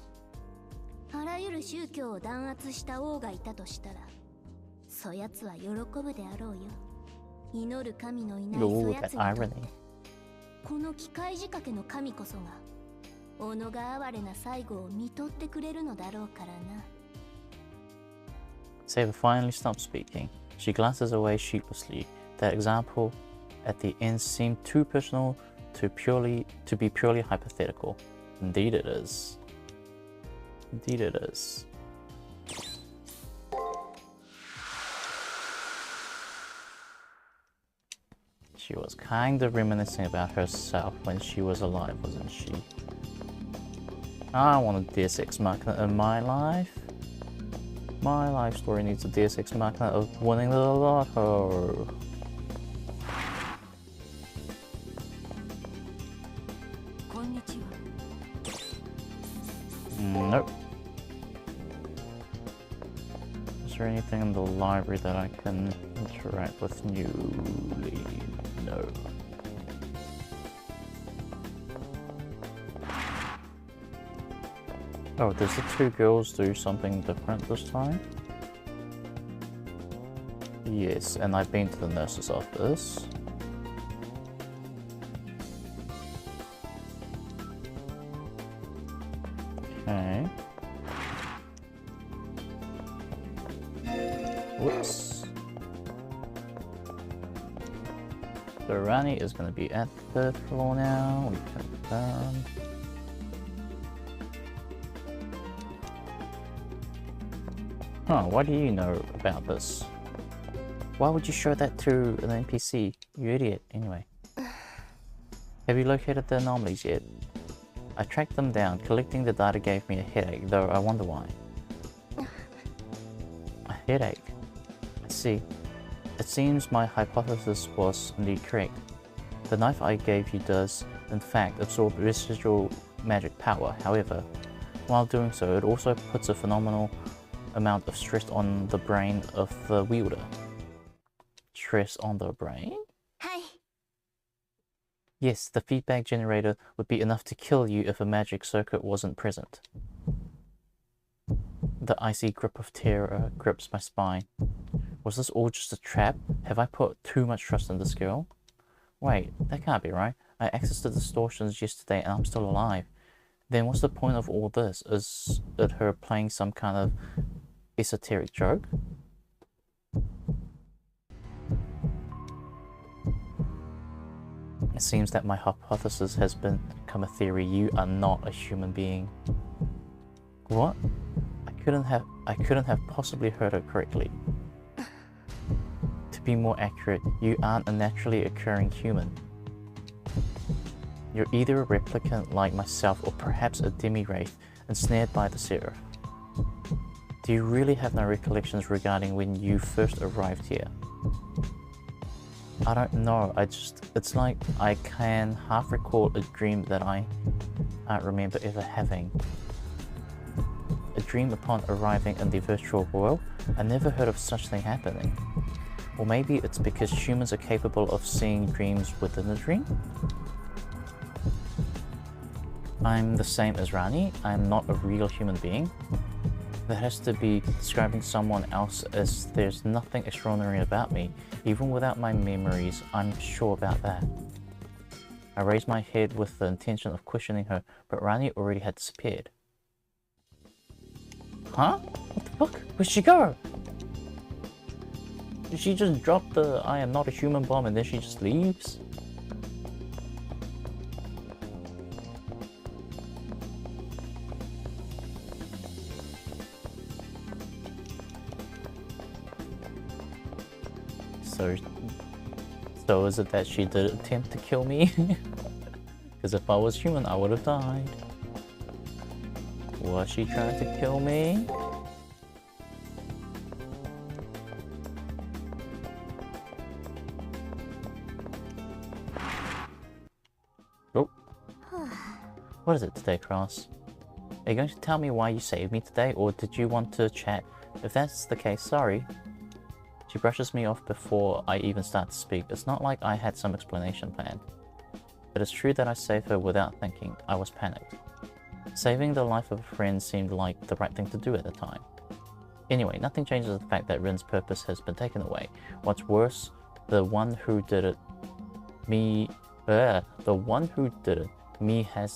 あらゆる宗教を弾圧した王がいたとしたら、そやつは喜ぶであろうよ。祈る神のいないそやつにとって、この機械仕掛けの神こそが己が哀れな最後を見とってくれるのだろうからな。Saber finally stops speaking. She glances away sheepishly. That example at the end seemed too personal to be purely hypothetical. Indeed it is. Indeed it is. She was kind of reminiscing about herself when she was alive, wasn't she? I want a Deus Ex Machina in my life. My life story needs a Deus Ex Machina of winning the lotto. Nope. Is there anything in the library that I can interact with newly? No. Oh, does the two girls do something different this time? Yes, and I've been to the nurse's office. Okay. Whoops. So Rani is going to be at the 3rd floor now. We confirm. Huh, why do you know about this? Why would you show that to an NPC? You idiot. Anyway. Have you located the anomalies yet? I tracked them down. Collecting the data gave me a headache, though I wonder why. A headache? I see. It seems my hypothesis was indeed correct. The knife I gave you does, in fact, absorb residual magic power. However, while doing so, it also puts a phenomenal amount of stress on the brain of the wielder. Stress on the brain? Hi. Yes, the feedback generator would be enough to kill you if a magic circuit wasn't present. The icy grip of terror grips my spine. Was this all just a trap? Have I put too much trust in this girl? Wait, that can't be right. I accessed the distortions yesterday and I'm still alive. Then what's the point of all this? Is it her playing some kind of esoteric joke? It seems that my hypothesis has become a theory. You are not a human being. What? I couldn't have possibly heard her correctly. To be more accurate, you aren't a naturally occurring human. You're either a replicant like myself or perhaps a demi-wraith ensnared by the Seraph. Do you really have no recollections regarding when you first arrived here? I don't know, it's like I can half recall a dream that I can't remember ever having. A dream upon arriving in the virtual world? I never heard of such thing happening. Or maybe it's because humans are capable of seeing dreams within a dream? I'm the same as Rani. I'm not a real human being. That has to be describing someone else, as there's nothing extraordinary about me. Even without my memories, I'm sure about that. I raised my head with the intention of questioning her, but Rani already had disappeared. Huh? What the fuck? Where'd she go? Did she just drop the I am not a human bomb and then she just leaves? So is it that she did attempt to kill me? Because if I was human, I would have died. Was she trying to kill me? Oh. What is it today, Cross? Are you going to tell me why you saved me today, or did you want to chat? If that's the case, sorry. She brushes me off before I even start to speak. It's not like I had some explanation planned. But it's true that I saved her without thinking. I was panicked. Saving the life of a friend seemed like the right thing to do at the time. Anyway, nothing changes the fact that Rin's purpose has been taken away. What's worse, the one who did it, me has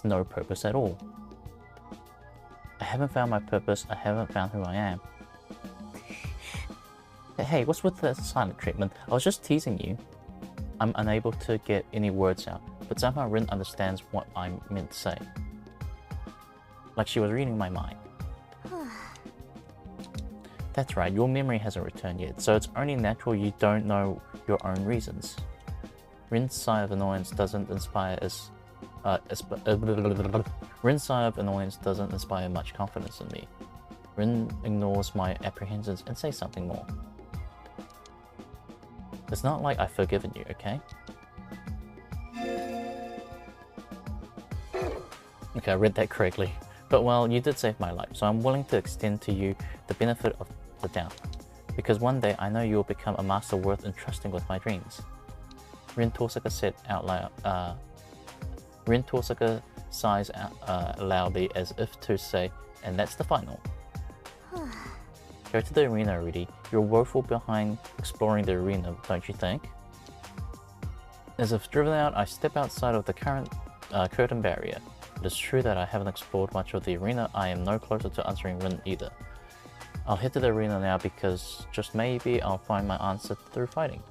no purpose at all. I haven't found my purpose, I haven't found who I am. Hey, what's with the silent treatment? I was just teasing you. I'm unable to get any words out, but somehow Rin understands what I meant to say. Like she was reading my mind. That's right, your memory hasn't returned yet, so it's only natural you don't know your own reasons. Rin's sigh of annoyance doesn't inspire Rin's sigh of annoyance doesn't inspire much confidence in me. Rin ignores my apprehensions and says something more. It's not like I've forgiven you, okay? Okay, I read that correctly. But well, you did save my life, so I'm willing to extend to you the benefit of the doubt. Because one day I know you'll become a master worth entrusting with my dreams. Rin Torsaka said out loud, Rin Torsaka sighs out, loudly as if to say, and that's the final. Go to the arena, Rudy. You're woeful behind exploring the arena, don't you think? As if driven out, I step outside of the current curtain barrier. It is true that I haven't explored much of the arena. I am no closer to answering Rin either. I'll head to the arena now because just maybe I'll find my answer through fighting.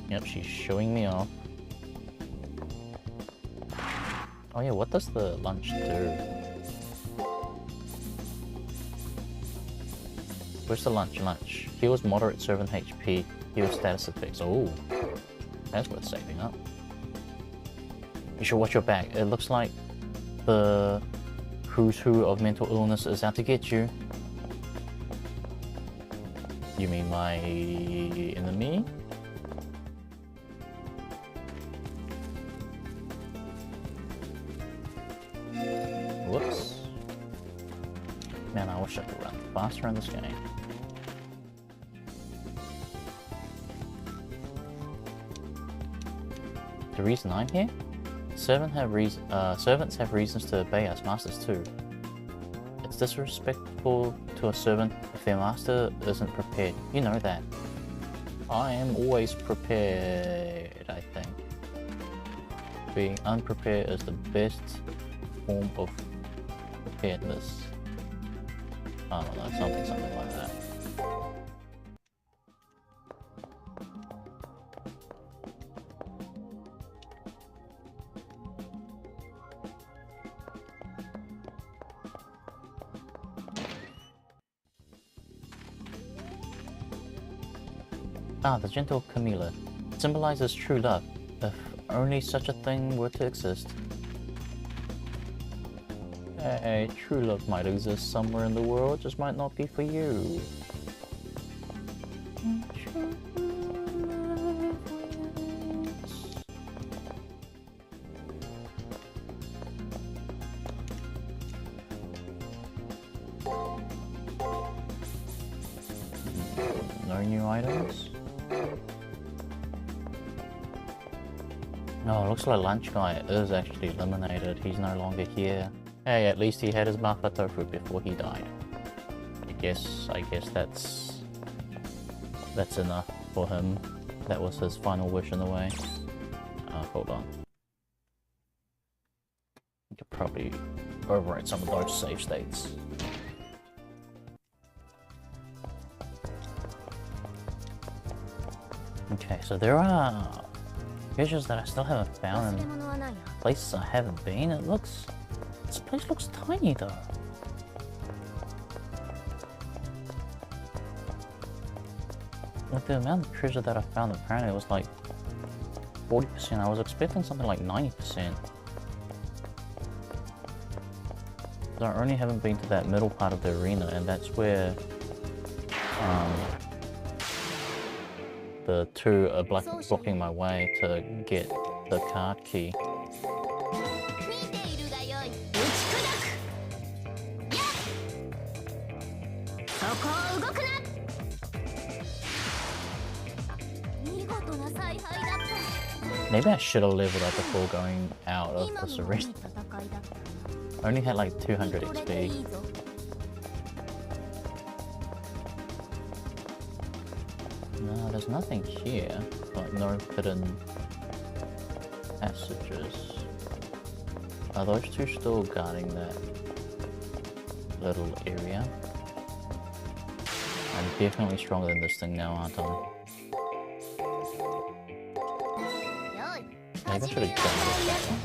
Yep, she's showing me off. Oh yeah, what does the lunch do? Where's the lunch? Heals moderate servant HP, heals status effects. Oh, that's worth saving up. You should watch your back. It looks like the who's who of mental illness is out to get you. You mean my enemy? Whoops. Man, I wish I could run faster in this game. The reason I'm here? Servants have reasons to obey us masters too. It's disrespectful to a servant if their master isn't prepared. You know that. I am always prepared, I think. Being unprepared is the best form of preparedness. I don't know, something like that. Ah, the gentle Camilla. Symbolizes true love, if only such a thing were to exist. Hey, true love might exist somewhere in the world, just might not be for you. No new items? Oh, looks like Lunch Guy is actually eliminated. He's no longer here. Hey, at least he had his Mafa Tofu before he died. I guess that's enough for him. That was his final wish in a way. Hold on. I could probably overwrite some of those save states. Okay, so there are treasures that I still haven't found and places I haven't been. This place looks tiny though. With the amount of treasure that I found, apparently it was like 40%. I was expecting something like 90%. So I only haven't been to that middle part of the arena, and that's where the two are blocking my way to get the card key. Maybe I should have leveled up before going out of this arena. I only had like 200 XP. No, there's nothing here. Like no hidden passages. Are those two still guarding that little area? I'm definitely stronger than this thing now, aren't I? Maybe I should have guarded that one.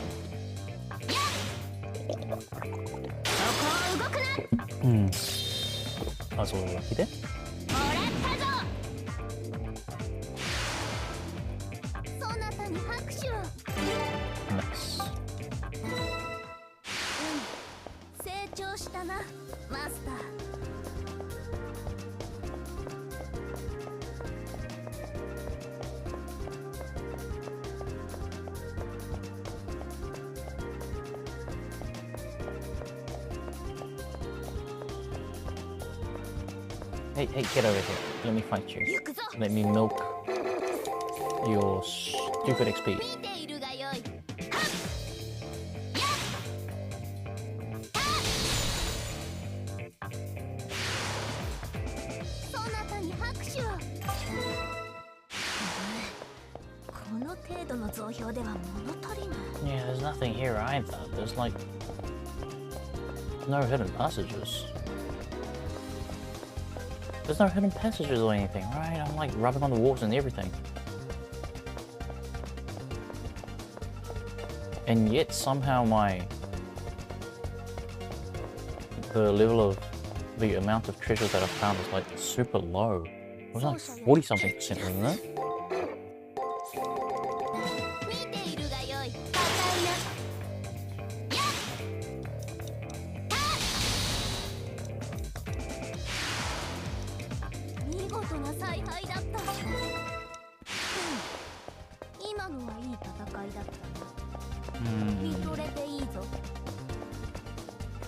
I was a little lucky there. Nice. Hey, get over here. Let me fight you. Let me milk your stupid XP. Yeah, there's nothing here either. There's like no hidden passages. There's no hidden passages or anything, right? I'm like rubbing on the walls and everything. And yet somehow the level of the amount of treasure that I found is like super low. It was like 40-something%, wasn't it?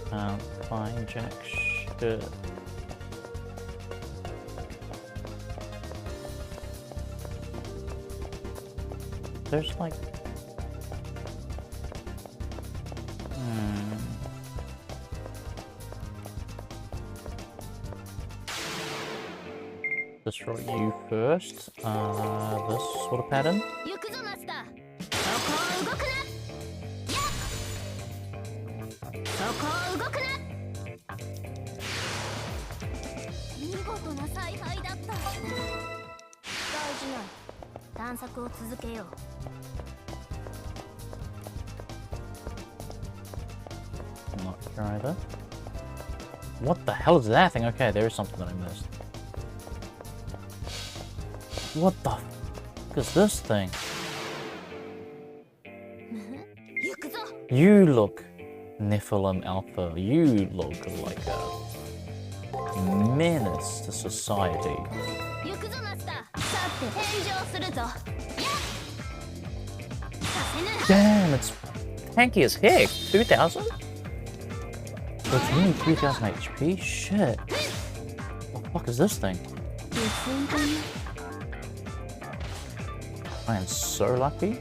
Can't find jack shit. There's like... Destroy you first. This sort of pattern. I'm not sure either. What the hell is that thing? Okay, there is something that I missed. What the f is this thing? You look Nephilim Alpha. You look like a menace to society. Damn, it's tanky as heck. 2,000? It's only 3,000 HP? Shit. What the fuck is this thing? I am so lucky.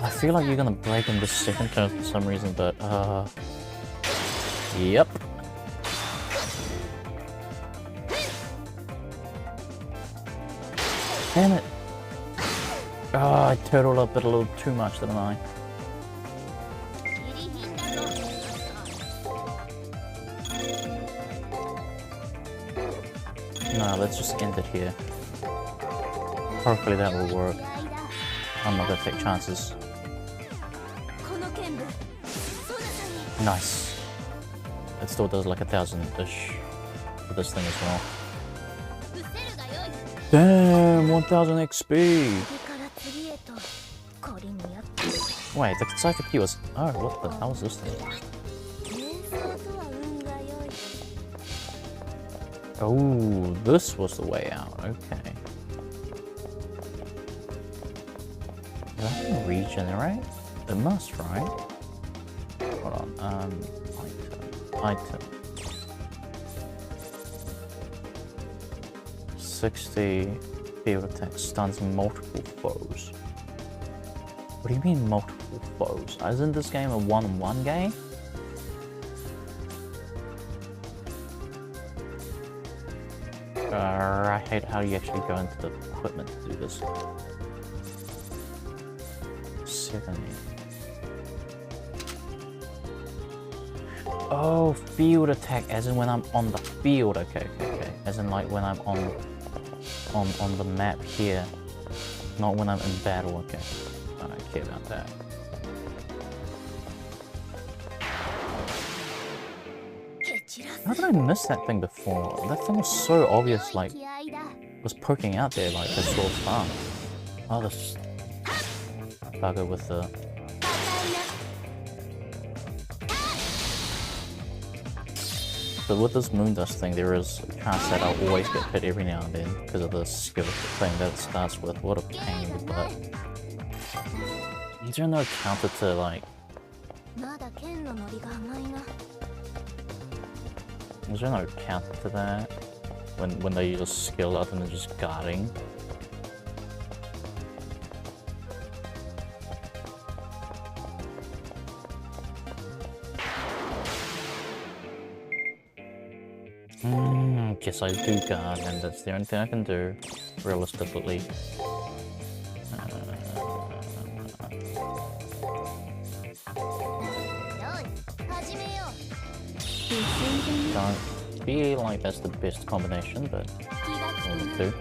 I feel like you're gonna break in this second turn for some reason, but yep. Damn it! Oh, I turtled up it a little too much, didn't I? No, let's just end it here. Hopefully that will work. I'm not gonna take chances. Nice. It still does like 1,000-ish for this thing as well. Damn, 1,000 XP! Wait, the Psychic Key was... Oh, what the hell is this thing? Oh, this was the way out, okay. Is that gonna regenerate? It must, right? Hold on, item. 60 field attack stuns multiple foes. What do you mean multiple foes? Isn't this game a one-on-one game? I hate how you actually go into the equipment to do this. 70. Oh, field attack, as in when I'm on the field. Okay. As in like when I'm on the map here, not when I'm in battle. Okay, I don't care about that. How did I miss that thing before? That thing was so obvious, like, was poking out there like this sort of fun. Oh, this bugger with the... But with this moon dust thing, there is a chance that I'll always get hit every now and then because of the skill thing that it starts with. What a pain in the butt. Is there no counter to, like... Is there no counter to that? When they use a skill other than just guarding? Guess I do guard, and that's the only thing I can do, realistically. Don't feel like that's the best combination, but we'll do.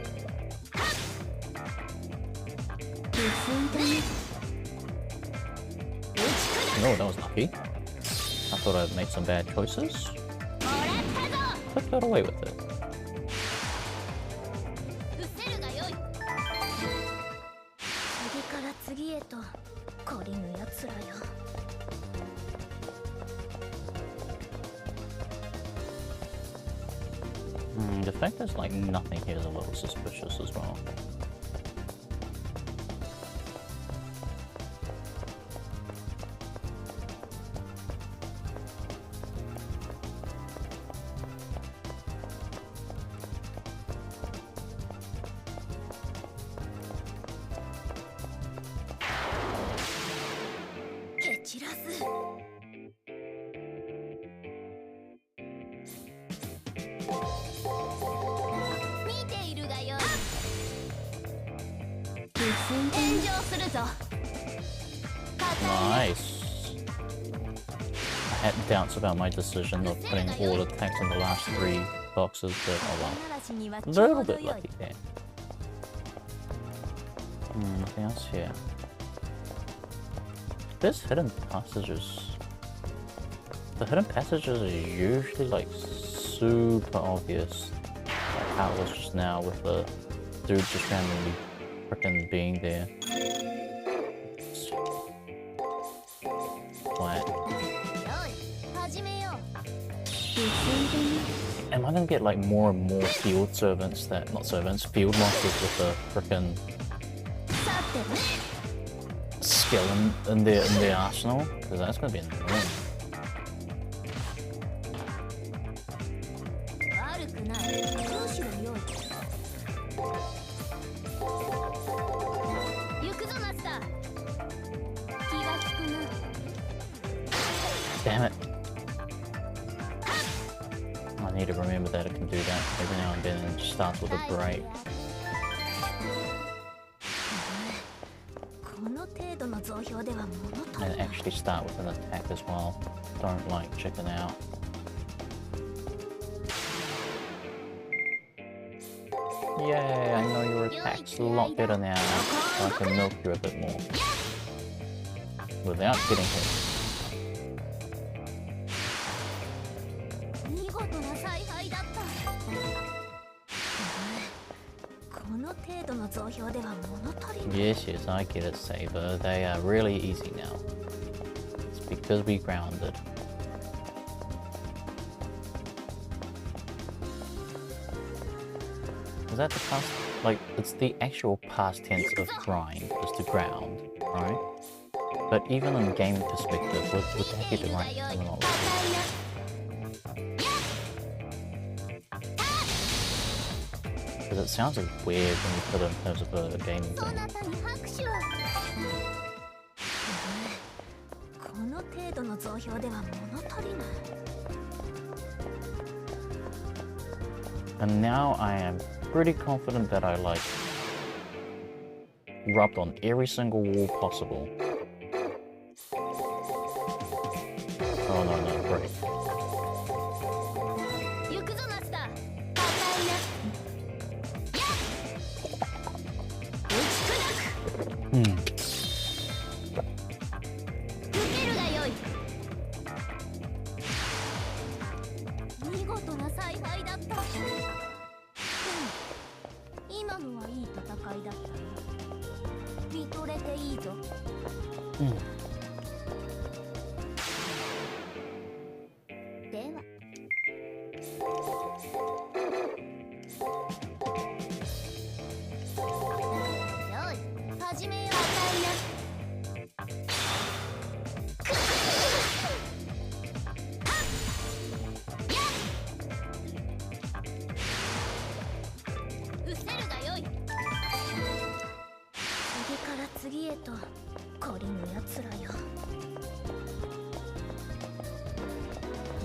Oh, that was lucky. I thought I'd made some bad choices. I got away with it. The fact there's like nothing here is a little suspicious as well. Nice. I had doubts about my decision of putting all attacks in the last 3 boxes, but oh well. A little bit lucky there. Nothing else here. There's hidden passages. The hidden passages are usually like super obvious. Like how it was just now with the dude just randomly frickin' being there. Am I gonna get like more and more field servants that, not servants, field monsters with the frickin' skill in their arsenal? Because that's gonna be annoying. Damn it. I need to remember that it can do that every now and then and it just starts with a break. And actually start with an attack as well. Don't like chicken out. Yay, I know your attack's a lot better now, so I can milk you a bit more. Without getting hit. Yes, I get it, Saber. They are really easy now. It's because we grounded. Is that the past? Like, it's the actual past tense of grind, is to ground, right? But even in game perspective, would that be the right terminology? Because it sounds like weird when you put it in terms of a gaming thing. And now I am pretty confident that I like rubbed on every single wall possible. Oh no, break.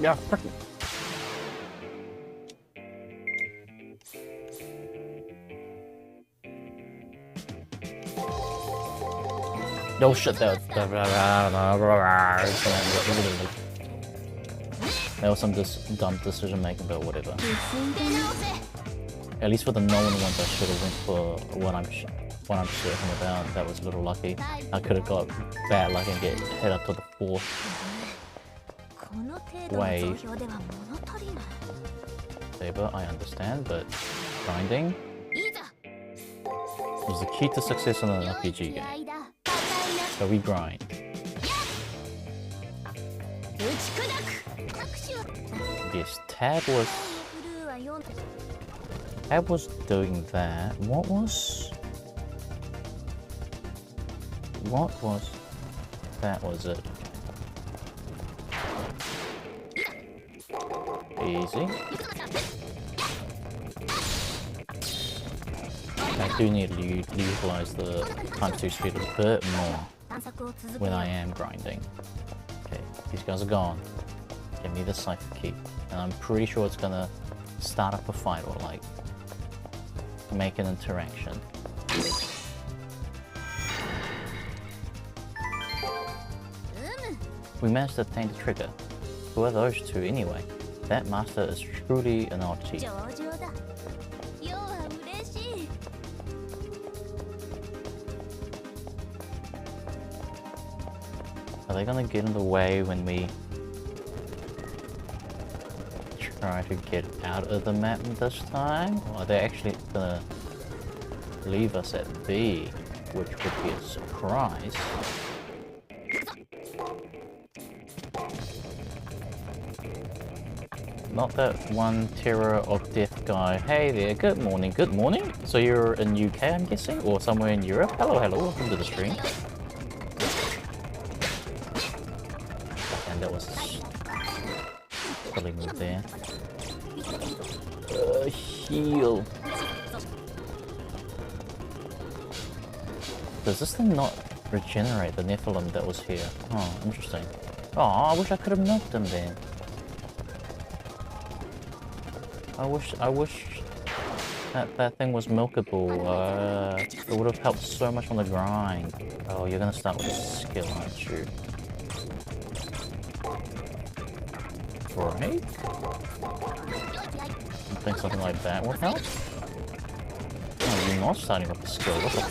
Yeah, perfect. No shit, that was some dumb decision making, but whatever. At least for the Nolan ones, I should have went for what I'm certain about. That was a little lucky. I could have got bad luck and get hit up to the 4th wave. Saber, I understand, but grinding is the key to success in an RPG game. So we grind. Yes, Tab was doing that. What was that? Was it easy? I do need to utilize the ×2 speed a bit more when I am grinding. Okay, these guys are gone. Give me the cipher key, and I'm pretty sure it's gonna start up a fight or like make an interaction. We managed to obtain the trigger. Who are those two anyway? That master is truly an oddity. Are they gonna get in the way when we try to get out of the map this time? Or are they actually gonna leave us at B, which would be a surprise? Not that one terror of death guy. Hey there, good morning, good morning. So you're in UK, I'm guessing? Or somewhere in Europe? Hello, welcome to the stream. And that was a silly move there. Heal. Does this thing not regenerate the Nephilim that was here? Oh, interesting. Oh, I wish I could have milked him then. I wish That thing was milkable. It would have helped so much on the grind. Oh, you're gonna start with a skill, aren't you? Right? I think something like that would help. Oh, you're not starting with a skill. What the?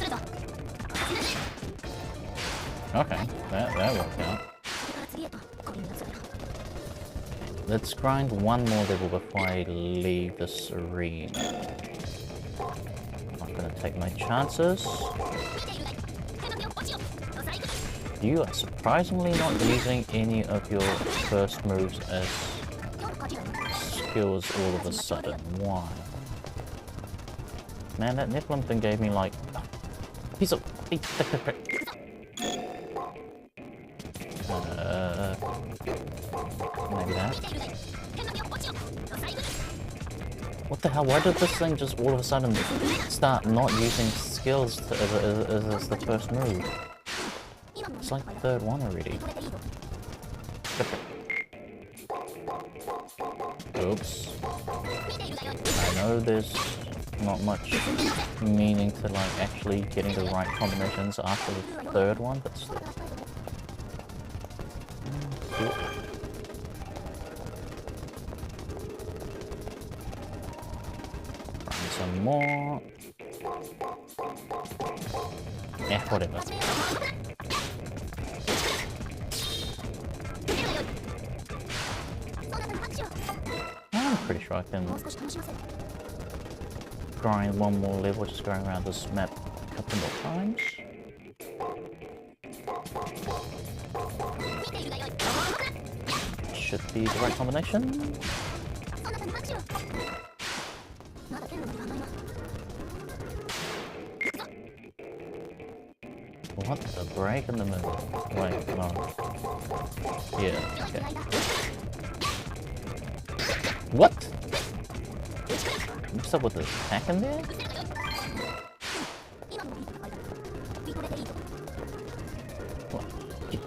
Okay, that worked out. Let's grind one more level before I leave this arena. I'm gonna take my chances. You are surprisingly not using any of your first moves as skills all of a sudden. Why? Man, that Nephilim thing gave me like a piece of... maybe that. What the hell? Why did this thing just all of a sudden start not using skills as the first move? It's like the third one already. Oops. I know there's not much meaning to like actually getting the right combinations after the third one, but still. Some more. Yeah, whatever. I'm pretty sure I can grind one more level, just going around this map a couple more times. Should be the right combination. What the break in the middle? Wait, no. Yeah, okay. What? What's up with the attack in there? What?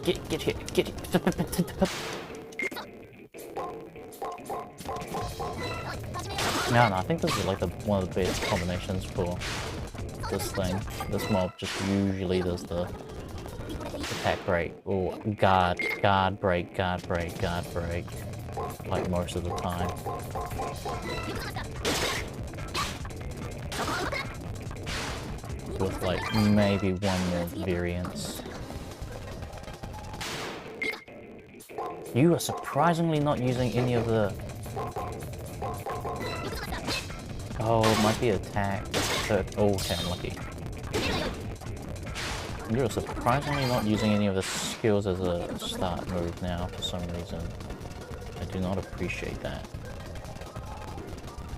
Get here, get here. No, I think this is like one of the best combinations for this thing. This mob just usually does the attack break, or guard break, guard break, guard break, like most of the time. With like maybe one more variance. You are surprisingly not using any of the... Oh, it might be attack. Oh, okay, I'm lucky. You're surprisingly not using any of the skills as a start move now for some reason. I do not appreciate that.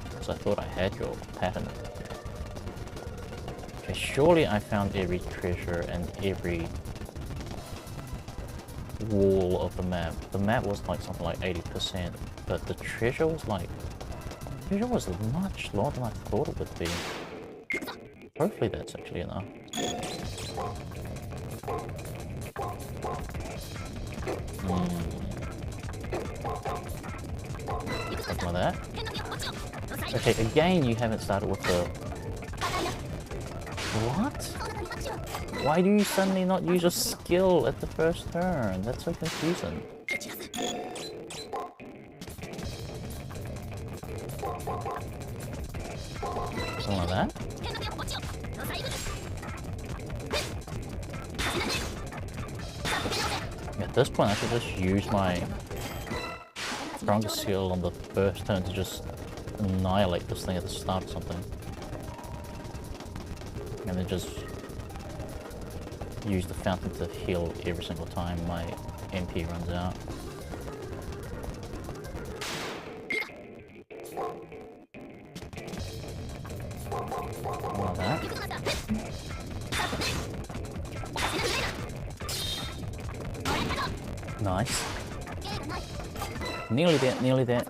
Because I thought I had your pattern. Okay, surely I found every treasure and every wall of the map. The map was like something like 80%, but the treasure was like... The treasure was much lower than I thought it would be. Hopefully that's actually enough. Something like that. Okay, again you haven't started with the... What? Why do you suddenly not use your skill at the first turn? That's so confusing. Something like that? At this point I should just use my strongest skill on the first turn to just annihilate this thing at the start or something. And then just use the fountain to heal every single time my MP runs out. Like that. Nice. Nearly there, nearly there.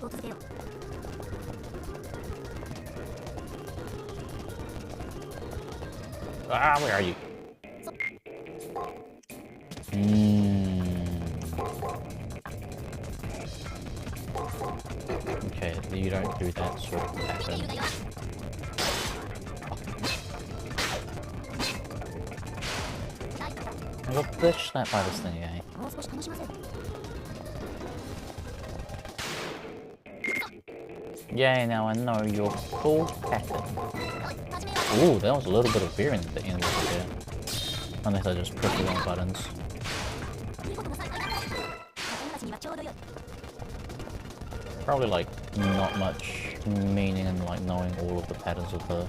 Ah, where are you? Okay, you don't do that sort of pattern. I got bitch slapped by this thing again. Yay, now I know your full pattern. Ooh, that was a little bit of veering at the end of it there. Unless I just press the wrong buttons. Probably like not much meaning in like knowing all of the patterns of the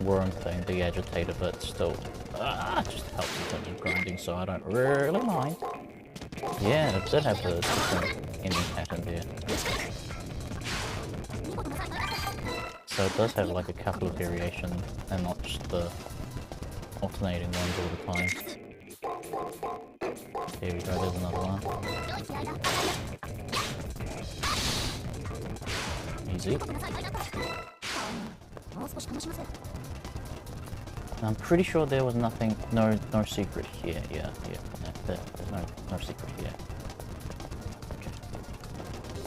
worm thing, the agitator, but still, it just helps in terms of grinding, so I don't really mind. Yeah, it did have the different ending pattern there. So it does have like a couple of variations and not just the alternating ones all the time. Here we go, there's another one. Easy. I'm pretty sure there was nothing, no secret here. Yeah. There's no secret here. Okay.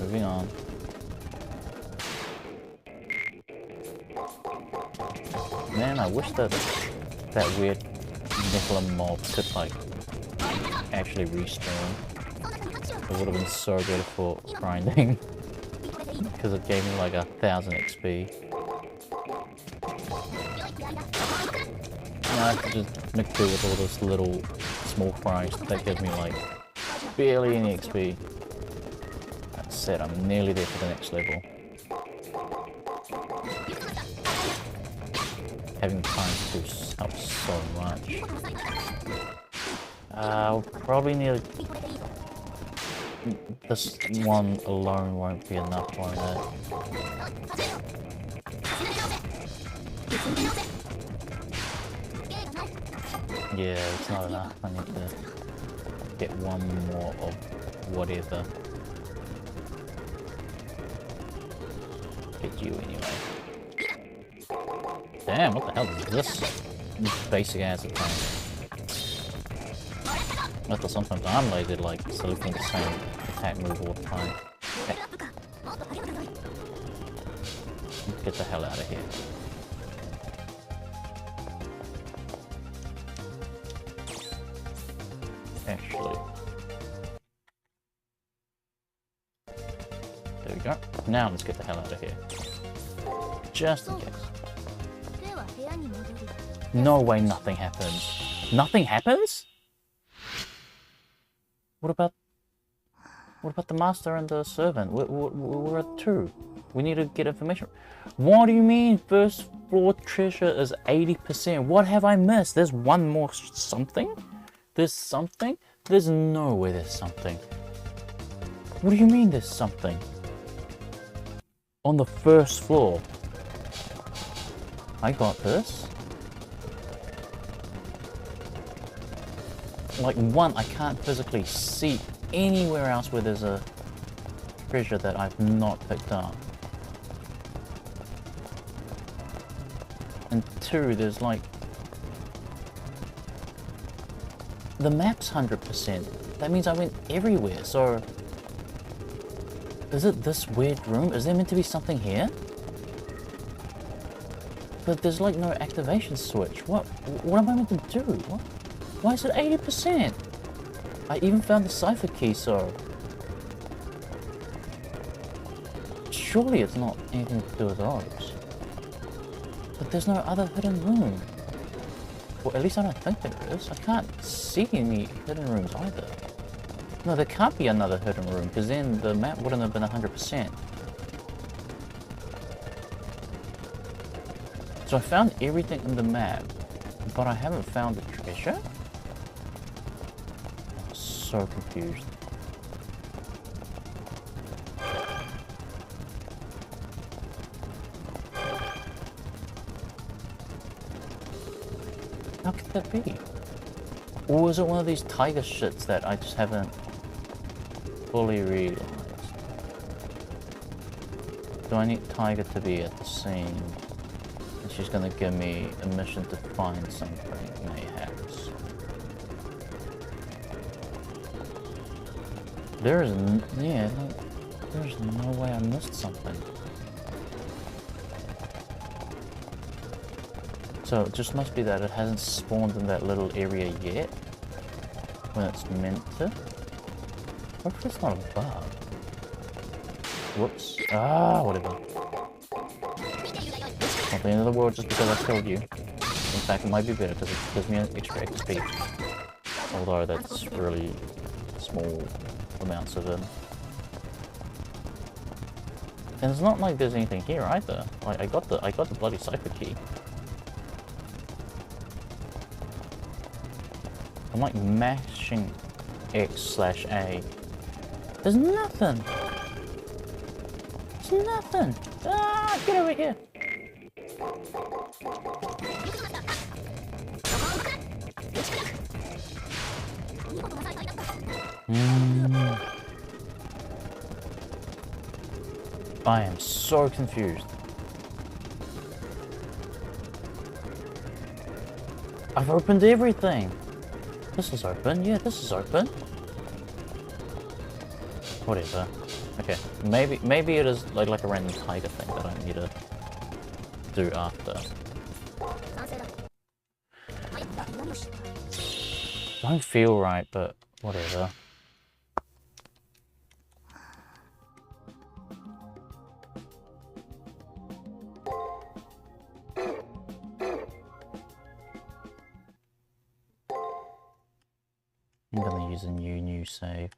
Moving on. Man, I wish that weird Nephilim mob could like actually respawn. It would have been so good for grinding. Because it gave me like 1000 XP. Now I have to just make do with all this little small fries that gives me like barely any XP. That said, I'm nearly there for the next level. Having time to helps so much. I'll probably need this one alone won't be enough, won't it? Yeah, it's not enough. I need to get one more of whatever. Get you anyway. Damn, what the hell is this basic ass attack? I thought sometimes I'm lazy, like selecting the same attack move all the time. Okay. Get the hell out of here. Actually. There we go. Now let's get the hell out of here. Just in case. No way nothing happens. Nothing happens? What about the master and the servant? We're at 2. We need to get information. What do you mean first floor treasure is 80%? What have I missed? There's one more something? There's something? There's no way there's something. What do you mean there's something? On the first floor. I got this. Like one, I can't physically see anywhere else where there's a treasure that I've not picked up. And 2, there's like... The map's 100%. That means I went everywhere, so... Is it this weird room? Is there meant to be something here? But there's like no activation switch. What am I meant to do? What? Why is it 80%? I even found the cipher key, so... Surely it's not anything to do with those. But there's no other hidden room. Well, at least I don't think there is. I can't see any hidden rooms either. No, there can't be another hidden room, because then the map wouldn't have been 100%. So I found everything in the map, but I haven't found the treasure? I'm so confused. How could that be? Or is it one of these tiger shits that I just haven't fully realized? Do I need Tiger to be at the scene? And she's gonna give me a mission to find something, mayhaps. There's no way I missed something. So it just must be that it hasn't spawned in that little area yet, when it's meant to. Hopefully it's not a bug. Whoops. Ah, whatever. Not the end of the world just because I killed you. In fact, it might be better because it gives me an extra XP. Although that's really small amounts of it. And it's not like there's anything here either. Like I got the bloody cipher key. I'm like mashing X/A. There's nothing! There's nothing! Ah, get over here! I am so confused. I've opened everything! This is open, yeah, this is open. Whatever. Okay, maybe it is like a random tiger thing that I need to do after. Don't feel right, but whatever. I'm gonna use a new save.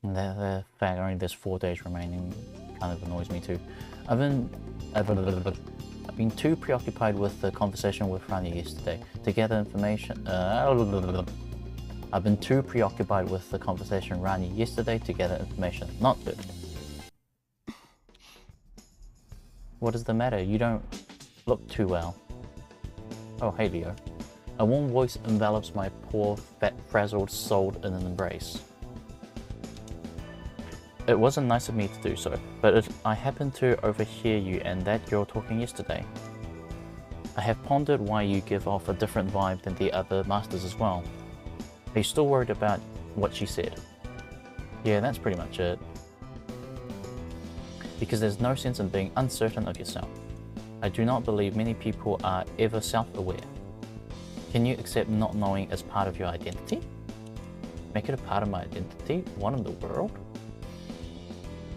And the fact only there's 4 days remaining kind of annoys me too. I've been too preoccupied with the conversation with Rani yesterday to gather information. I've been too preoccupied with the conversation Rani yesterday to gather information. Not good. What is the matter? You don't look too well. Oh, hey Leo. A warm voice envelops my poor, fat, frazzled soul in an embrace. It wasn't nice of me to do so, but I happened to overhear you and that girl talking yesterday. I have pondered why you give off a different vibe than the other masters as well. Are you still worried about what she said? Yeah, that's pretty much it. Because there's no sense in being uncertain of yourself. I do not believe many people are ever self-aware. Can you accept not knowing as part of your identity? Make it a part of my identity? One in the world?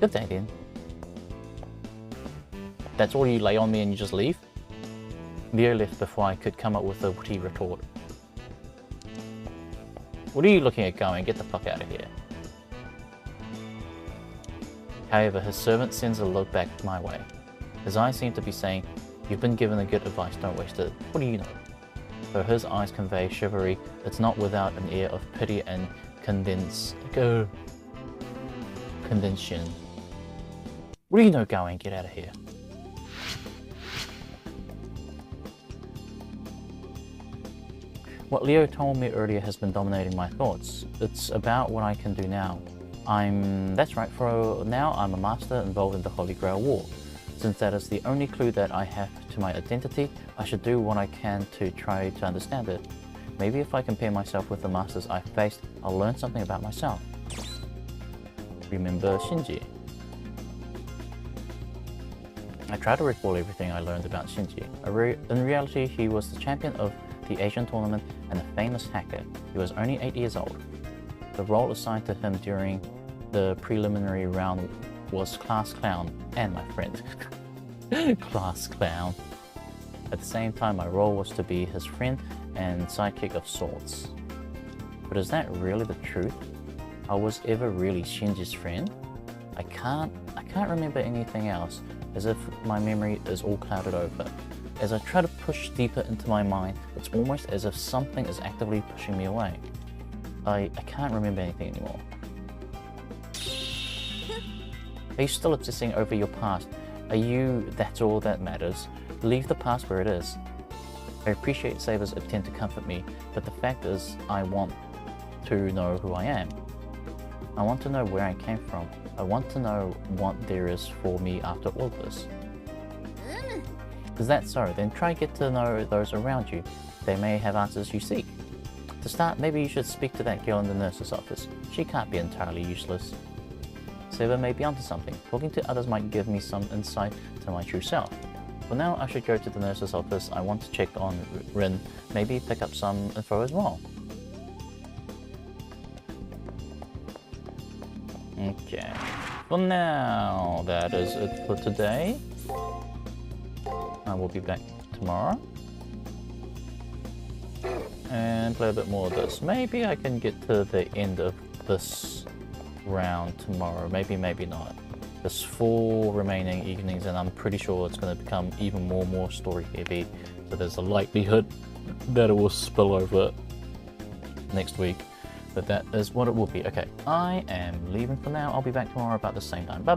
Good day then. That's all you lay on me and you just leave? Leo left before I could come up with a witty retort. What are you looking at going? Get the fuck out of here. However, his servant sends a look back my way. His eyes seem to be saying, you've been given a good advice, don't waste it. What do you know? Though his eyes convey chivalry, it's not without an air of pity and condescension. Where do you know going? Get out of here. What Leo told me earlier has been dominating my thoughts. It's about what I can do now. That's right, for now I'm a master involved in the Holy Grail War. Since that is the only clue that I have to my identity, I should do what I can to try to understand it. Maybe if I compare myself with the masters I've faced, I'll learn something about myself. Remember Shinji? I try to recall everything I learned about Shinji. In reality, he was the champion of the Asian tournament and a famous hacker. He was only 8 years old. The role assigned to him during the preliminary round was class clown and my friend. Class clown. At the same time, my role was to be his friend and sidekick of sorts. But is that really the truth? I was ever really Shinji's friend? I can't remember anything else, as if my memory is all clouded over. As I try to push deeper into my mind, it's almost as if something is actively pushing me away. I can't remember anything anymore. Are you still obsessing over your past? That's all that matters? Leave the past where it is. I appreciate Saber's attempt to comfort me, but the fact is, I want to know who I am. I want to know where I came from. I want to know what there is for me after all this. Is that so? Then try to get to know those around you. They may have answers you seek. To start, maybe you should speak to that girl in the nurse's office. She can't be entirely useless. Saber may be onto something. Talking to others might give me some insight to my true self. For now, I should go to the nurse's office. I want to check on Rin, maybe pick up some info as well. Okay. For now, that is it for today. I will be back tomorrow and play a bit more of this. Maybe I can get to the end of this round tomorrow. Maybe not. There's 4 remaining evenings and I'm pretty sure it's going to become even more story heavy. So there's a likelihood that it will spill over next week. But that is what it will be. Okay, I am leaving for now. I'll be back tomorrow about the same time. Bye.